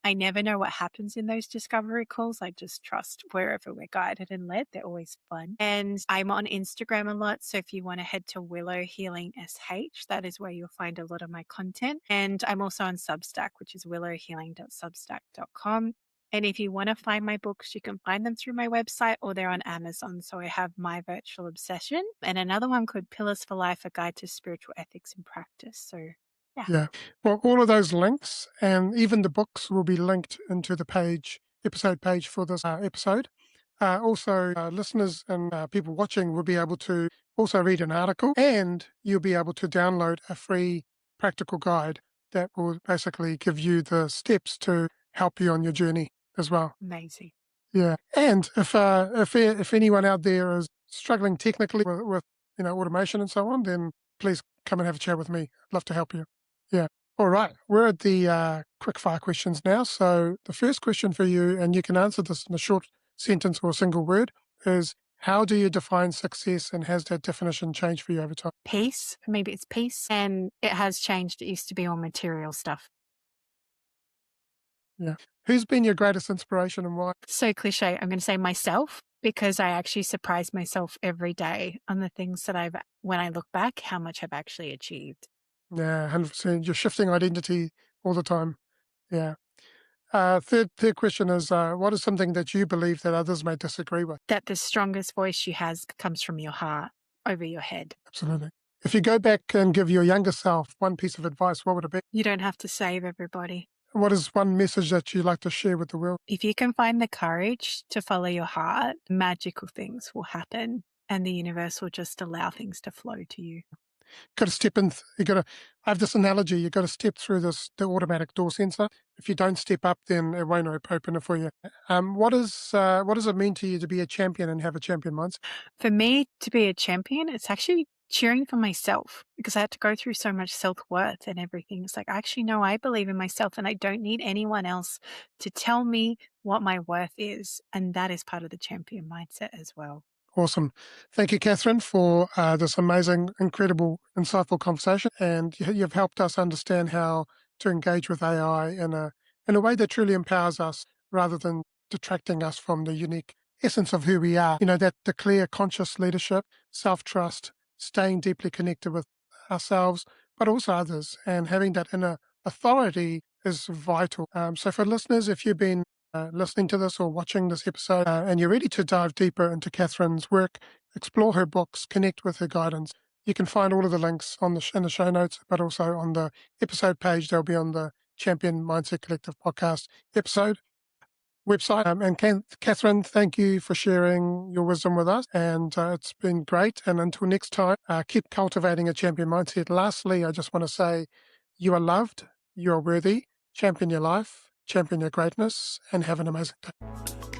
I never know what happens in those discovery calls. I just trust wherever we're guided and led. They're always fun. And I'm on Instagram a lot. So if you want to head to Willow Healing SH, that is where you'll find a lot of my content. And I'm also on Substack, which is willowhealing.substack.com. And if you want to find my books, you can find them through my website or they're on Amazon. So I have My Virtual Obsession and another one called Pillars for Life, A Guide to Spiritual Ethics and Practice. So yeah. Yeah. Well, all of those links and even the books will be linked into the episode page for this episode. Also, listeners and people watching will be able to also read an article, and you'll be able to download a free practical guide that will basically give you the steps to help you on your journey as well. Amazing. Yeah. And if anyone out there is struggling technically with automation and so on, then please come and have a chat with me. I'd love to help you. Yeah. All right. We're at the quick fire questions now. So the first question for you, and you can answer this in a short sentence or a single word, is how do you define success, and has that definition changed for you over time? Peace. Maybe it's peace. And it has changed. It used to be all material stuff. Yeah. Who's been your greatest inspiration and why? So cliche. I'm going to say myself, because I actually surprise myself every day on the things that when I look back, how much I've actually achieved. Yeah, 100%. You're shifting identity all the time. Yeah. Third question is, what is something that you believe that others may disagree with? That the strongest voice you have comes from your heart over your head. Absolutely. If you go back and give your younger self one piece of advice, what would it be? You don't have to save everybody. What is one message that you'd like to share with the world? If you can find the courage to follow your heart, magical things will happen and the universe will just allow things to flow to you. Got to step in. I have this analogy. You got to step through the automatic door sensor. If you don't step up, then it won't open it for you. What does it mean to you to be a champion and have a champion mindset? For me to be a champion, it's actually cheering for myself, because I had to go through so much self-worth and everything. It's like, I actually know I believe in myself and I don't need anyone else to tell me what my worth is. And that is part of the champion mindset as well. Awesome. Thank you, Catherine, for this amazing, incredible, insightful conversation. And you've helped us understand how to engage with AI in a way that truly empowers us rather than detracting us from the unique essence of who we are. That the clear, conscious leadership, self-trust, staying deeply connected with ourselves, but also others, and having that inner authority is vital. So for listeners, if you've been listening to this or watching this episode and you're ready to dive deeper into Catherine's work, explore her books, connect with her guidance, you can find all of the links in the show notes, but also on the episode page. They'll be on the Champion Mindset Collective podcast episode website. And Catherine, thank you for sharing your wisdom with us. And it's been great. And until next time, keep cultivating a champion mindset. Lastly, I just want to say you are loved, you are worthy, champion your life, champion your greatness, and have an amazing day.